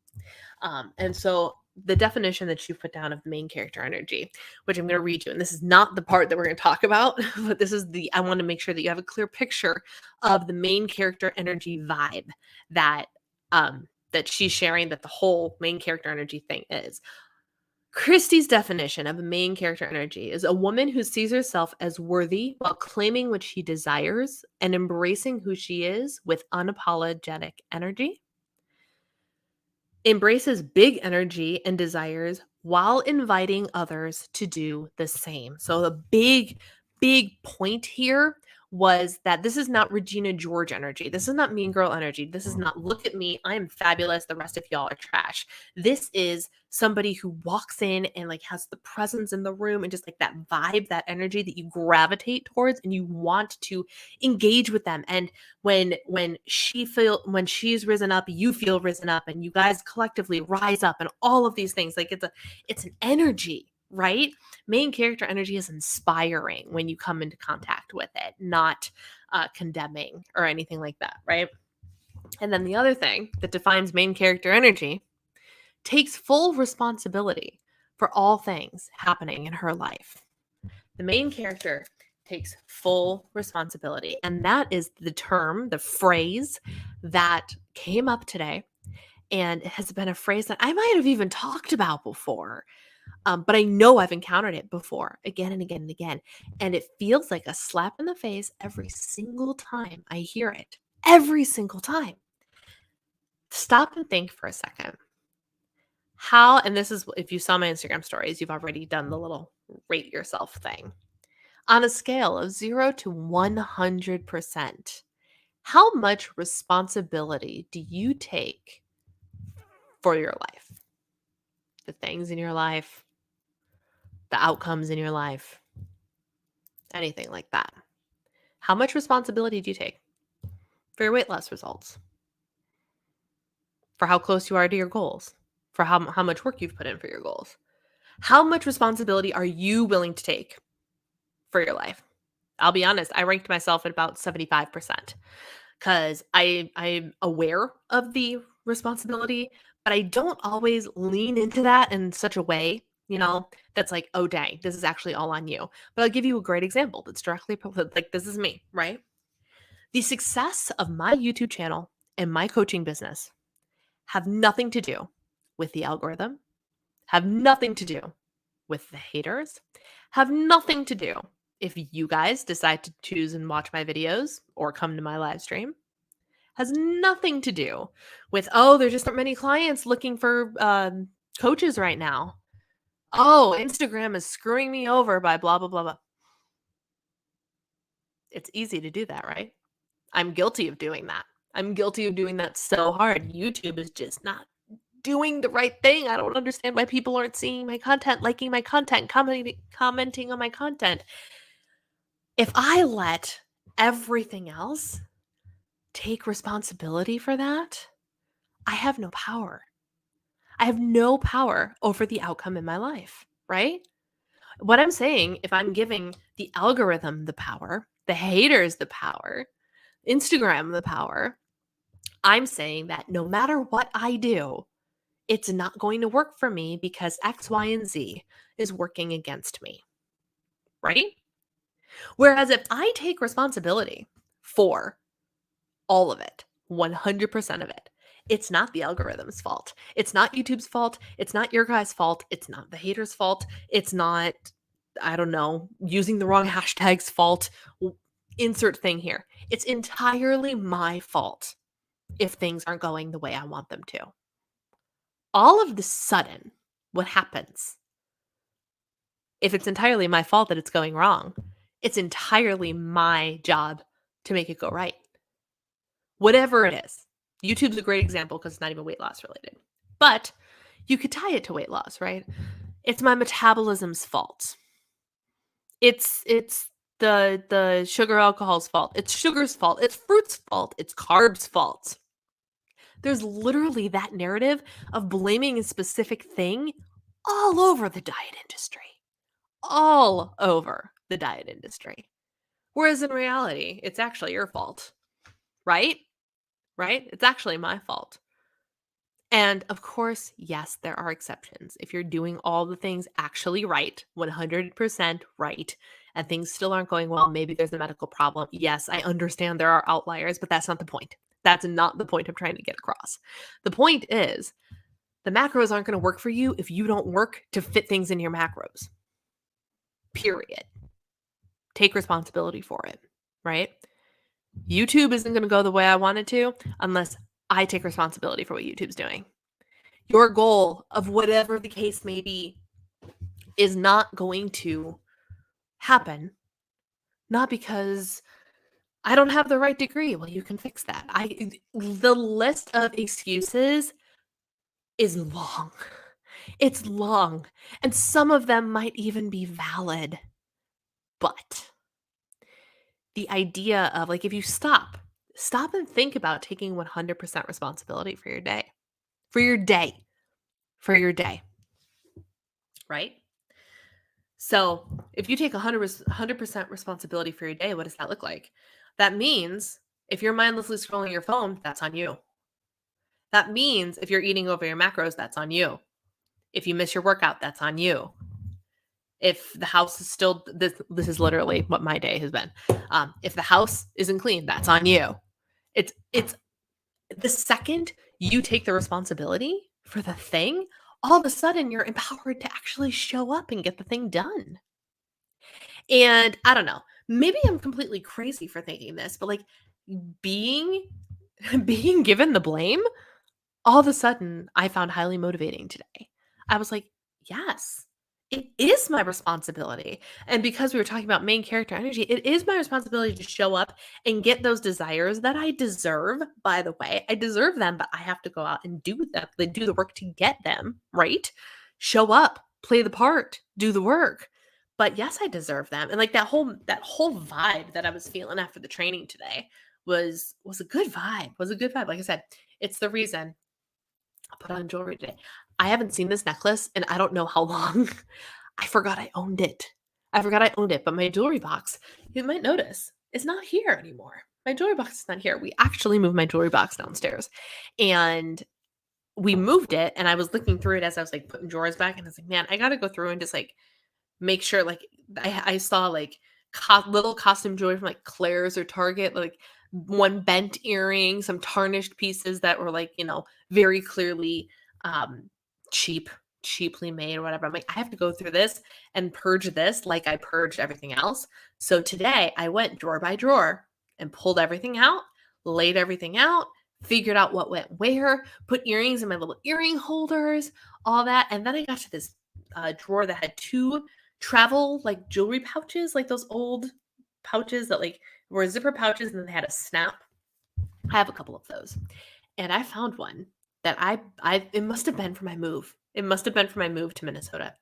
And so the definition that you put down of main character energy, which I'm going to read you, and this is not the part that we're going to talk about, but this is I want to make sure that you have a clear picture of the main character energy vibe that that she's sharing, that the whole main character energy thing is. Christie's definition of a main character energy is a woman who sees herself as worthy while claiming what she desires and embracing who she is with unapologetic energy, embraces big energy and desires while inviting others to do the same. So the big point here was that this is not Regina George energy. This is not mean girl energy. This is not look at me, I am fabulous, the rest of y'all are trash. This is somebody who walks in and like has the presence in the room and just like that vibe, that energy that you gravitate towards and you want to engage with them. And when she's risen up, you feel risen up, and you guys collectively rise up, and all of these things, like it's an energy, right? Main character energy is inspiring when you come into contact with it, not condemning or anything like that, right? And then the other thing that defines main character energy, takes full responsibility for all things happening in her life. The main character takes full responsibility. And that is the term, the phrase that came up today. And it has been a phrase that I might have even talked about before. But I know I've encountered it before again and again and again. And it feels like a slap in the face every single time I hear it. Every single time. Stop and think for a second. How, and this is, if you saw my Instagram stories, you've already done the little rate yourself thing. On a scale of 0 to 100%, how much responsibility do you take for your life? The things in your life, the outcomes in your life, anything like that. How much responsibility do you take for your weight loss results? For how close you are to your goals? For how much work you've put in for your goals? How much responsibility are you willing to take for your life? I'll be honest, I ranked myself at about 75% because I'm aware of the responsibility, but I don't always lean into that in such a way, that's like, oh, dang, this is actually all on you. But I'll give you a great example that's directly like, this is me, right? The success of my YouTube channel and my coaching business have nothing to do with the algorithm, have nothing to do with the haters, have nothing to do if you guys decide to choose and watch my videos or come to my live stream, has nothing to do with, oh, there just aren't many clients looking for coaches right now. Oh, Instagram is screwing me over by blah, blah, blah, blah. It's easy to do that, right? I'm guilty of doing that. I'm guilty of doing that so hard. YouTube is just not doing the right thing. I don't understand why people aren't seeing my content, liking my content, commenting on my content. If I let everything else take responsibility for that, I have no power. I have no power over the outcome in my life, right? What I'm saying, if I'm giving the algorithm the power, the haters the power, Instagram the power, I'm saying that no matter what I do, it's not going to work for me because X, Y, and Z is working against me, right? Whereas if I take responsibility for all of it, 100% of it, It's not the algorithm's fault. It's not YouTube's fault. It's not your guy's fault. It's not the haters' fault. It's not, I don't know, using the wrong hashtags fault. Insert thing here. It's entirely my fault if things aren't going the way I want them to. All of the sudden, what happens? If it's entirely my fault that it's going wrong, it's entirely my job to make it go right. Whatever it is. YouTube's a great example because it's not even weight loss related. But you could tie it to weight loss, right? It's my metabolism's fault. It's the sugar alcohol's fault. It's sugar's fault. It's fruit's fault. It's carbs' fault. There's literally that narrative of blaming a specific thing all over the diet industry. All over the diet industry. Whereas in reality, it's actually your fault. Right? Right? It's actually my fault. And of course, yes, there are exceptions. If you're doing all the things actually right, 100% right, and things still aren't going well, maybe there's a medical problem. Yes, I understand there are outliers, but that's not the point. That's not the point I'm trying to get across. The point is, the macros aren't going to work for you if you don't work to fit things in your macros. Period. Take responsibility for it, right? YouTube isn't going to go the way I want it to unless I take responsibility for what YouTube's doing. Your goal of whatever the case may be is not going to happen, not because I don't have the right degree. Well, you can fix that. The list of excuses is long. It's long, and some of them might even be valid. But the idea of, like, if you stop and think about taking 100% responsibility for your day. For your day. Right? So, if you take 100% responsibility for your day, what does that look like? That means if you're mindlessly scrolling your phone, that's on you. That means if you're eating over your macros, that's on you. If you miss your workout, that's on you. If the house is still, this is literally what my day has been. If the house isn't clean, that's on you. It's the second you take the responsibility for the thing, all of a sudden you're empowered to actually show up and get the thing done. And I don't know, maybe I'm completely crazy for thinking this, but like being given the blame, all of a sudden I found highly motivating today. I was like, yes, it is my responsibility. And because we were talking about main character energy, it is my responsibility to show up and get those desires that I deserve. By the way, I deserve them, but I have to go out and do them, do the work to get them, right? Show up, play the part, do the work. But yes, I deserve them. And like that whole vibe that I was feeling after the training today was a good vibe. Was a good vibe. Like I said, it's the reason I put on jewelry today. I haven't seen this necklace in I don't know how long. I forgot I owned it. But my jewelry box, you might notice, is not here anymore. My jewelry box is not here. We actually moved my jewelry box downstairs. And we moved it, and I was looking through it as I was like putting drawers back, and I was like, man, I gotta go through and just like make sure, like I saw like little costume jewelry from like Claire's or Target, like one bent earring, some tarnished pieces that were like, very clearly cheaply made or whatever. I'm like, I have to go through this and purge this like I purged everything else. So today I went drawer by drawer and pulled everything out, laid everything out, figured out what went where, put earrings in my little earring holders, all that. And then I got to this drawer that had two travel like jewelry pouches, like those old pouches that like were zipper pouches and then they had a snap. I have a couple of those. And I found one that it must have been for my move. It must have been for my move to Minnesota.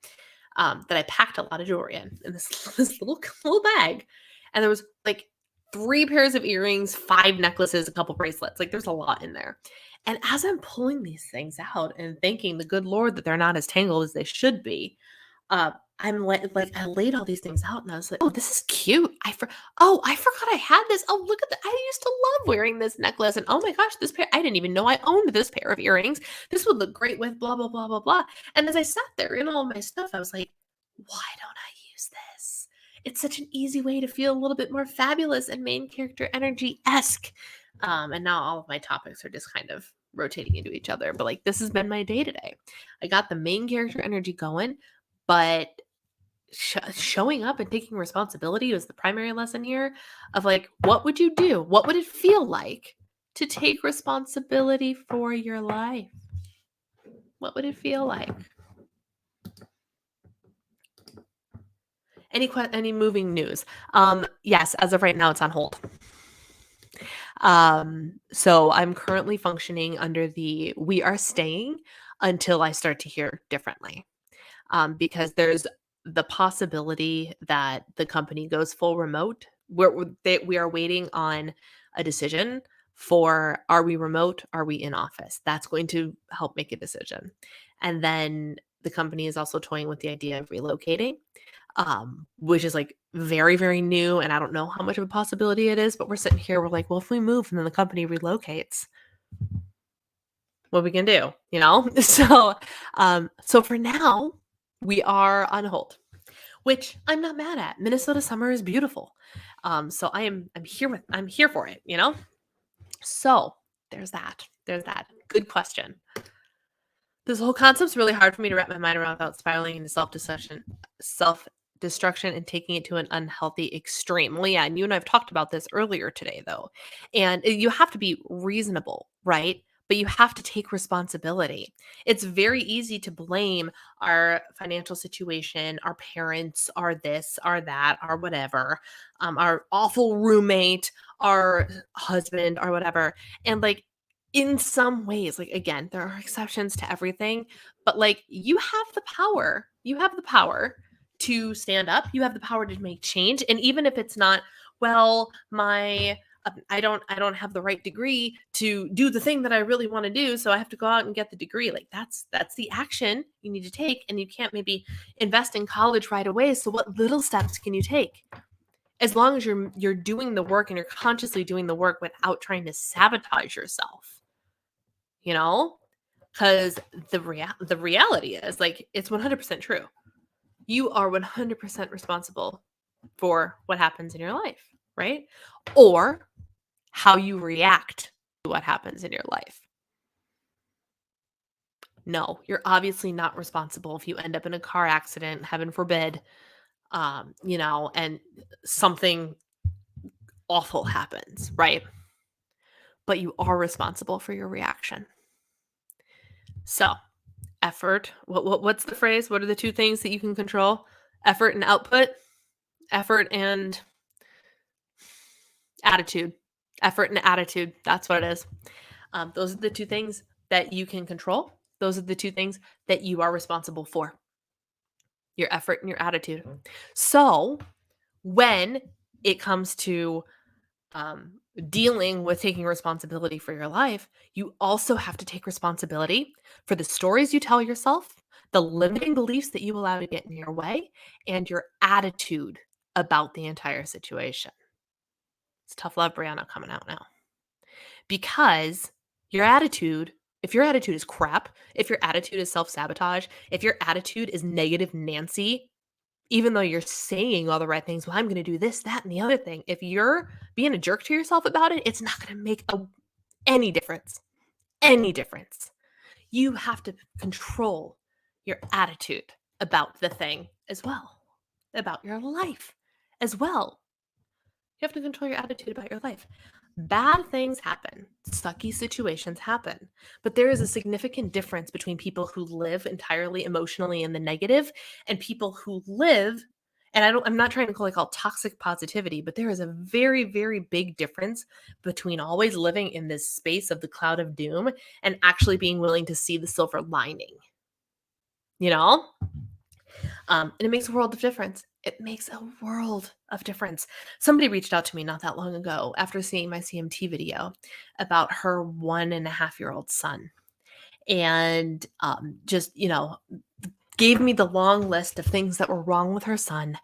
That I packed a lot of jewelry in this little bag. And there was like 3 pairs of earrings, 5 necklaces, a couple bracelets. Like there's a lot in there. And as I'm pulling these things out and thanking the good Lord that they're not as tangled as they should be, I'm like I laid all these things out and I was like, oh, this is cute. I forgot I had this. Oh, look at that. I used to love wearing this necklace. And oh my gosh, this pair, I didn't even know I owned this pair of earrings. This would look great with blah, blah, blah, blah, blah. And as I sat there in all my stuff, I was like, why don't I use this? It's such an easy way to feel a little bit more fabulous and main character energy-esque. And now all of my topics are just kind of rotating into each other, but like this has been my day today. I got the main character energy going, but showing up and taking responsibility was the primary lesson here of like, what would you do? What would it feel like to take responsibility for your life? What would it feel like? Any moving news? Yes, as of right now, it's on hold. So I'm currently functioning under the we are staying until I start to hear differently. Because there's the possibility that the company goes full remote. We are waiting on a decision for are we remote? Are we in office? That's going to help make a decision. And then the company is also toying with the idea of relocating, which is like very, very new. And I don't know how much of a possibility it is, but we're sitting here, we're like, well, if we move and then the company relocates, what we can do, you know? So for now, we are on hold, which I'm not mad at. Minnesota summer is beautiful. So I'm here for it, you know? So there's that. There's that. Good question. This whole concept's really hard for me to wrap my mind around without spiraling into self-destruction and taking it to an unhealthy extreme. Well, yeah, and you and I've talked about this earlier today, though. And you have to be reasonable, right? But you have to take responsibility. It's very easy to blame our financial situation, our parents, our this, our that, our whatever, our awful roommate, our husband, or whatever. And like, in some ways, like, again, there are exceptions to everything, but like you have the power. You have the power to stand up. You have the power to make change. And even if it's not, well, my I don't have the right degree to do the thing that I really want to do, so I have to go out and get the degree. Like that's the action you need to take, and you can't maybe invest in college right away. So what little steps can you take? As long as you're doing the work and you're consciously doing the work without trying to sabotage yourself, you know? Because the reality is like it's 100% true. You are 100% responsible for what happens in your life, right? Or how you react to what happens in your life. No, you're obviously not responsible if you end up in a car accident, heaven forbid, and something awful happens, right? But you are responsible for your reaction. So, effort. What's the phrase? What are the two things that you can control? Effort and output. Effort and attitude. Effort and attitude. That's what it is. Those are the two things that you can control. Those are the two things that you are responsible for. Your effort and your attitude. So, when it comes to dealing with taking responsibility for your life, you also have to take responsibility for the stories you tell yourself, the limiting beliefs that you allow to get in your way, and your attitude about the entire situation. It's tough love, Brianna, coming out now. Because if your attitude is crap, if your attitude is self sabotage, if your attitude is negative Nancy, even though you're saying all the right things, well, I'm going to do this, that, and the other thing. If you're being a jerk to yourself about it, it's not going to make any difference. Any difference. You have to control your attitude about the thing as well, about your life as well. You have to control your attitude about your life. Bad things happen. Sucky situations happen. But there is a significant difference between people who live entirely emotionally in the negative and people who live, and I'm not trying to call toxic positivity, but there is a very, very big difference between always living in this space of the cloud of doom and actually being willing to see the silver lining. You know? And it makes a world of difference. It makes a world of difference. Somebody reached out to me not that long ago after seeing my CMT video about her 1.5-year-old son. And just, gave me the long list of things that were wrong with her son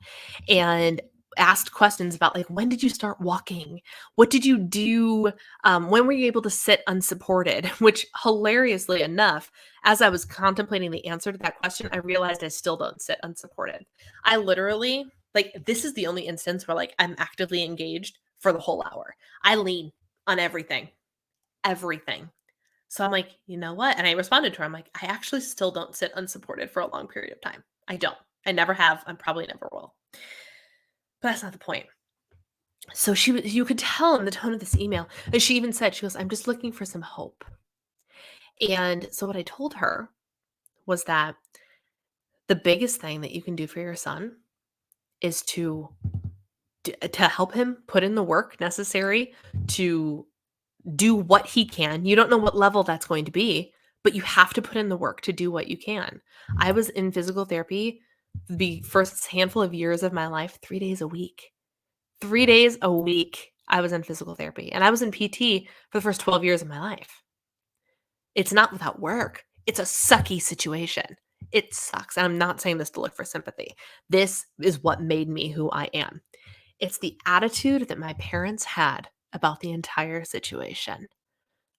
and asked questions about like, when did you start walking? What did you do? When were you able to sit unsupported? Which hilariously enough, as I was contemplating the answer to that question, I realized I still don't sit unsupported. I literally, this is the only instance where like I'm actively engaged for the whole hour. I lean on everything. So I'm like, you know what? And I responded to her. I'm like, I actually still don't sit unsupported for a long period of time. I don't. I never have. I probably never will. But that's not the point. So you could tell in the tone of this email, and she even said, she goes, I'm just looking for some hope. And so what I told her was that the biggest thing that you can do for your son is to help him put in the work necessary to do what he can. You don't know what level that's going to be, but you have to put in the work to do what you can. I was in physical therapy the first handful of years of my life, 3 days a week. 3 days a week I was in physical therapy, and I was in PT for the first 12 years of my life. It's not without work. It's a sucky situation. It sucks. And I'm not saying this to look for sympathy. This is what made me who I am. It's the attitude that my parents had about the entire situation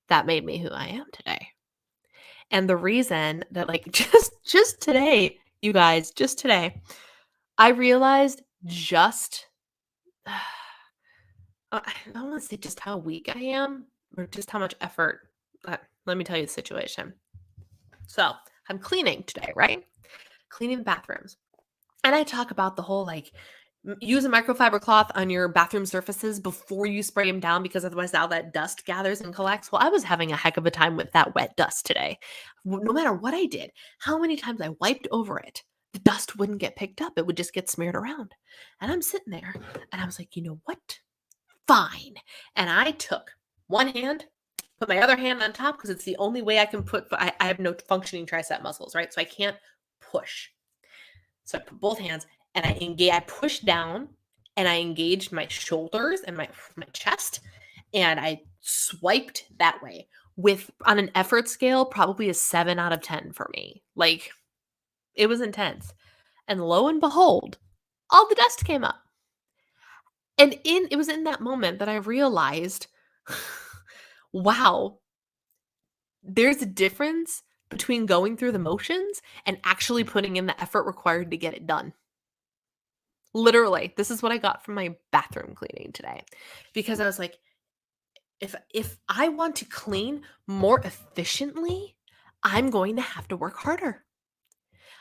that made me who I am today. And the reason that like just today, you guys, just today, I realized just I don't want to say just how weak I am or just how much effort. Let me tell you the situation. So I'm cleaning today, right? Cleaning the bathrooms. And I talk about the whole like use a microfiber cloth on your bathroom surfaces before you spray them down because otherwise all that dust gathers and collects. Well, I was having a heck of a time with that wet dust today. No matter what I did, how many times I wiped over it, the dust wouldn't get picked up. It would just get smeared around. And I'm sitting there and I was like, you know what? Fine. And I took one hand, put my other hand on top because it's the only way I can I have no functioning tricep muscles, right? So I can't push. So I put both hands and I pushed down and I engaged my shoulders and my chest and I swiped that way with on an effort scale, probably a 7 out of 10 for me. Like it was intense. And lo and behold, all the dust came up. And it was in that moment that I realized, wow, there's a difference between going through the motions and actually putting in the effort required to get it done. Literally, this is what I got from my bathroom cleaning today. Because I was like, if I want to clean more efficiently, I'm going to have to work harder.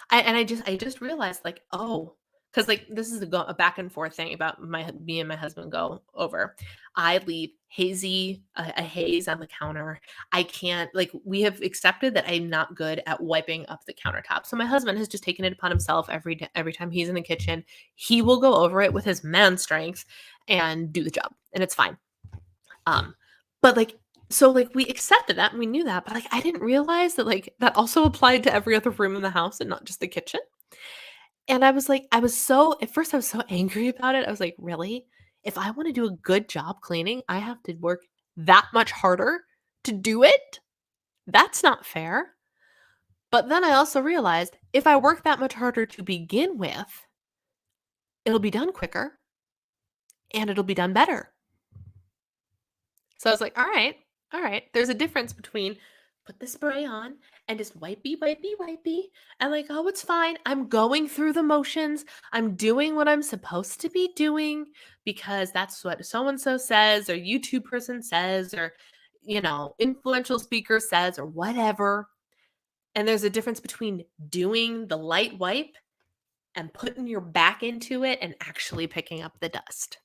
I just realized like, oh, because like this is a back and forth thing about me and my husband go over. I leave a haze on the counter. I can't like we have accepted that I'm not good at wiping up the countertop. So my husband has just taken it upon himself every time he's in the kitchen. He will go over it with his man strength and do the job, and it's fine. But like so like we accepted that and we knew that, but like I didn't realize that like that also applied to every other room in the house and not just the kitchen. And I was like, at first I was so angry about it. I was like, really? If I want to do a good job cleaning, I have to work that much harder to do it? That's not fair. But then I also realized if I work that much harder to begin with, it'll be done quicker and it'll be done better. So I was like, all right. There's a difference between put the spray on and just wipey. And like, oh, it's fine. I'm going through the motions. I'm doing what I'm supposed to be doing because that's what so and so says, or YouTube person says, or, influential speaker says, or whatever. And there's a difference between doing the light wipe and putting your back into it and actually picking up the dust.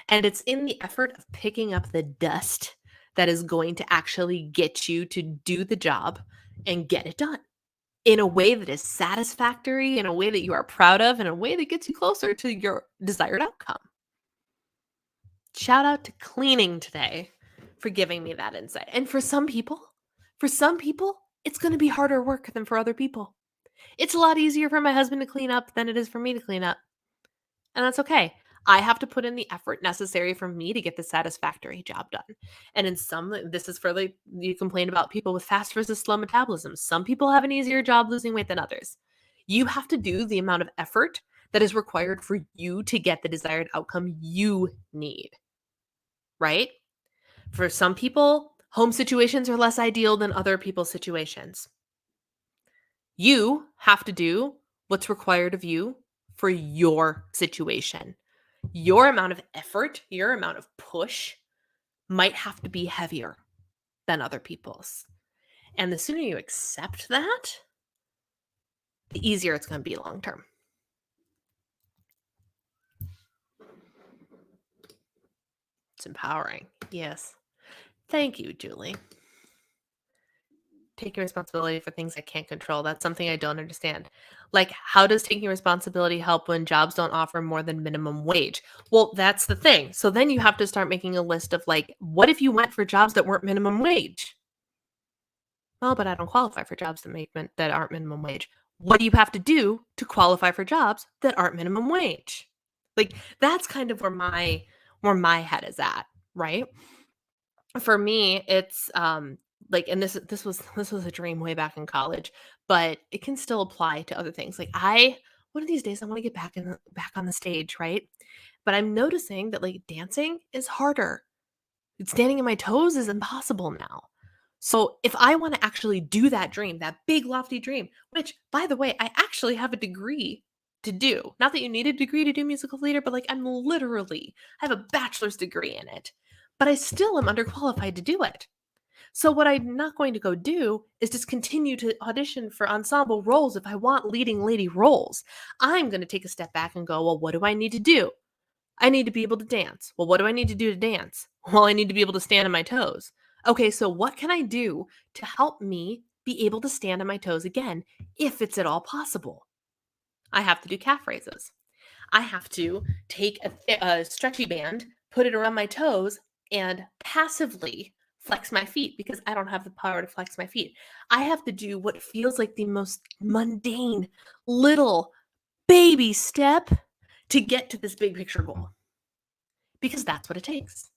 And it's in the effort of picking up the dust that is going to actually get you to do the job and get it done in a way that is satisfactory, in a way that you are proud of, in a way that gets you closer to your desired outcome. Shout out to cleaning today for giving me that insight. And for some people, it's going to be harder work than for other people. It's a lot easier for my husband to clean up than it is for me to clean up. And that's okay. I have to put in the effort necessary for me to get the satisfactory job done. And this is for you complain about people with fast versus slow metabolism. Some people have an easier job losing weight than others. You have to do the amount of effort that is required for you to get the desired outcome you need. Right? For some people, home situations are less ideal than other people's situations. You have to do what's required of you for your situation. Your amount of effort, your amount of push might have to be heavier than other people's. And the sooner you accept that, the easier it's going to be long term. It's empowering. Yes. Thank you, Julie. Taking responsibility for things I can't control. That's something I don't understand. Like, how does taking responsibility help when jobs don't offer more than minimum wage? Well, that's the thing. So then you have to start making a list of like, what if you went for jobs that weren't minimum wage? Well, but I don't qualify for jobs that aren't minimum wage. What do you have to do to qualify for jobs that aren't minimum wage? Like, that's kind of where my head is at, right? For me, it's like, and this was a dream way back in college, but it can still apply to other things. Like, one of these days I want to get back on the stage, right? But I'm noticing that like dancing is harder. Standing on my toes is impossible now. So if I want to actually do that dream, that big lofty dream, which by the way, I actually have a degree to do. Not that you need a degree to do musical theater, but like I have a bachelor's degree in it. But I still am underqualified to do it. So what I'm not going to go do is just continue to audition for ensemble roles if I want leading lady roles. I'm going to take a step back and go, well, what do I need to do? I need to be able to dance. Well, what do I need to do to dance? Well, I need to be able to stand on my toes. Okay, so what can I do to help me be able to stand on my toes again, if it's at all possible? I have to do calf raises. I have to take a stretchy band, put it around my toes, and passively flex my feet because I don't have the power to flex my feet. I have to do what feels like the most mundane little baby step to get to this big picture goal because that's what it takes.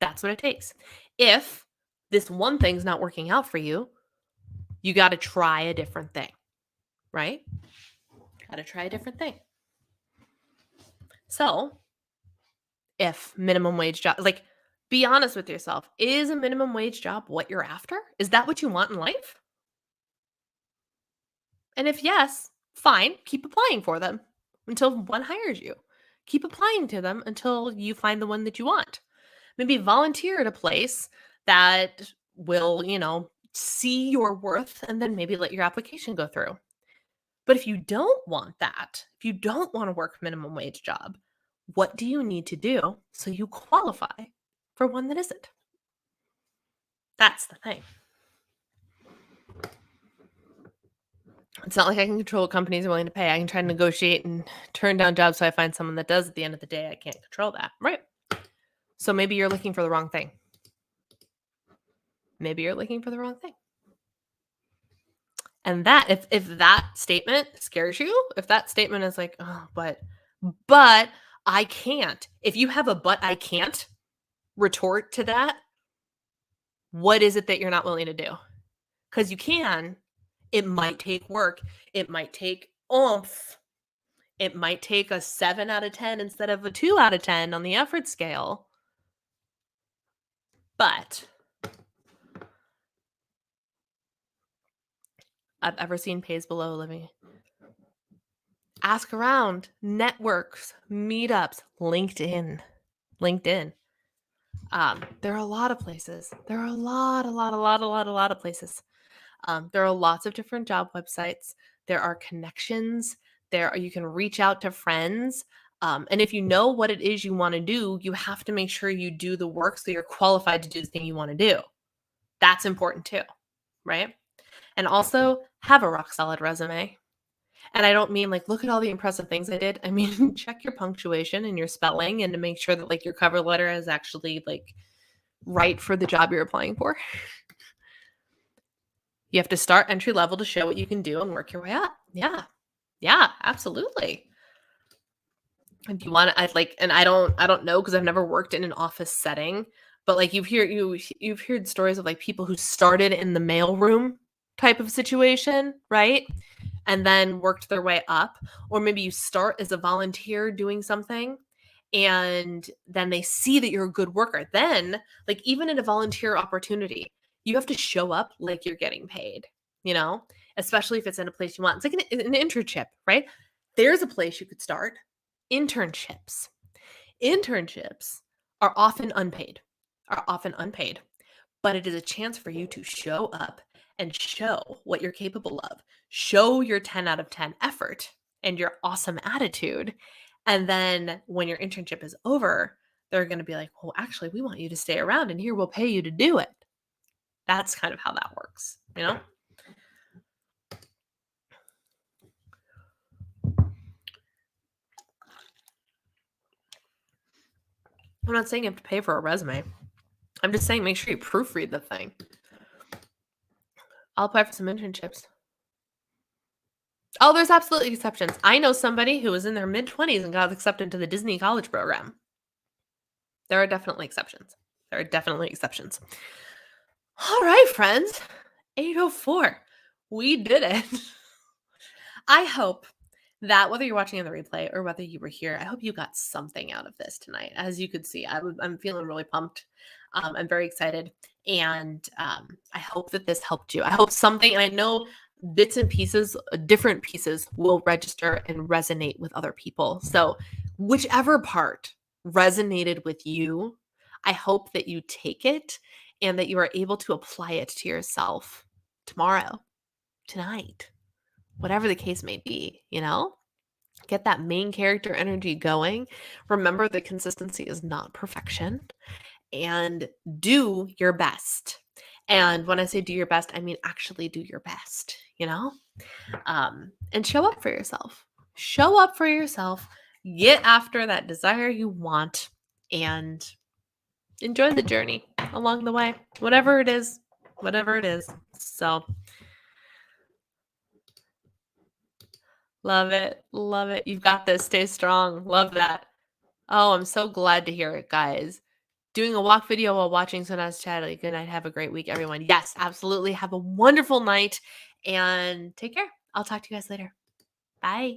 That's what it takes. If this one thing's not working out for you, you got to try a different thing, right? Got to try a different thing. So, if minimum wage job, like, be honest with yourself. Is a minimum wage job what you're after? Is that what you want in life? And if yes, fine, keep applying for them until one hires you. Keep applying to them until you find the one that you want. Maybe volunteer at a place that will, see your worth and then maybe let your application go through. But if you don't want that, if you don't want to work a minimum wage job, what do you need to do so you qualify for one that isn't? That's the thing. It's not like I can control what companies are willing to pay. I can try to negotiate and turn down jobs so I find someone that does. At the end of the day, I can't control that, right? So maybe you're looking for the wrong thing. Maybe you're looking for the wrong thing. And that if that statement scares you, if that statement is like, oh, but I can't. If you have a but I can't retort to that, what is it that you're not willing to do? Because you can. It might take work. It might take oomph. It might take a 7 out of 10 instead of a 2 out of 10 on the effort scale. But I've ever seen pays below living. Ask around, networks, meetups, LinkedIn. There are a lot of places. There are a lot of places. There are lots of different job websites. There are connections. You can reach out to friends. And if you know what it is you want to do, you have to make sure you do the work so you're qualified to do the thing you want to do. That's important too, right? And also have a rock solid resume. And I don't mean like, look at all the impressive things I did. I mean, check your punctuation and your spelling and to make sure that like your cover letter is actually like right for the job you're applying for. You have to start entry level to show what you can do and work your way up. Yeah. Yeah, absolutely. If you want to, I don't know because I've never worked in an office setting, but like you've heard stories of like people who started in the mailroom type of situation, right? And then worked their way up. Or maybe you start as a volunteer doing something and then they see that you're a good worker. Then, like even in a volunteer opportunity, you have to show up like you're getting paid, especially if it's in a place you want. It's like an internship, right? There's a place you could start. Internships. Internships are often unpaid, but it is a chance for you to show up and show what you're capable of. Show your 10 out of 10 effort and your awesome attitude. And then when your internship is over, they're going to be like, well, actually, we want you to stay around and here we'll pay you to do it. That's kind of how that works, you know? I'm not saying you have to pay for a resume. I'm just saying make sure you proofread the thing. I'll apply for some internships. Oh, there's absolutely exceptions. I know somebody who was in their mid-20s and got accepted to the Disney college program. There are definitely exceptions. There are definitely exceptions. All right, friends. 8:04. We did it. I hope that whether you're watching on the replay or whether you were here, I hope you got something out of this tonight. As you could see, I'm feeling really pumped. I'm very excited. And I hope that this helped you. I hope something, and I know bits and pieces, different pieces will register and resonate with other people. So whichever part resonated with you, I hope that you take it and that you are able to apply it to yourself tomorrow, tonight, whatever the case may be, you know? Get that main character energy going. Remember that consistency is not perfection, and do your best. And when I say do your best, I mean actually do your best, you know? And show up for yourself. Show up for yourself. Get after that desire you want and enjoy the journey along the way. Whatever it is, whatever it is. So love it. Love it. You've got this. Stay strong. Love that. Oh, I'm so glad to hear it, guys. Doing a walk video while watching Sona's Chatty. Good night. Have a great week, everyone. Yes, absolutely. Have a wonderful night and take care. I'll talk to you guys later. Bye.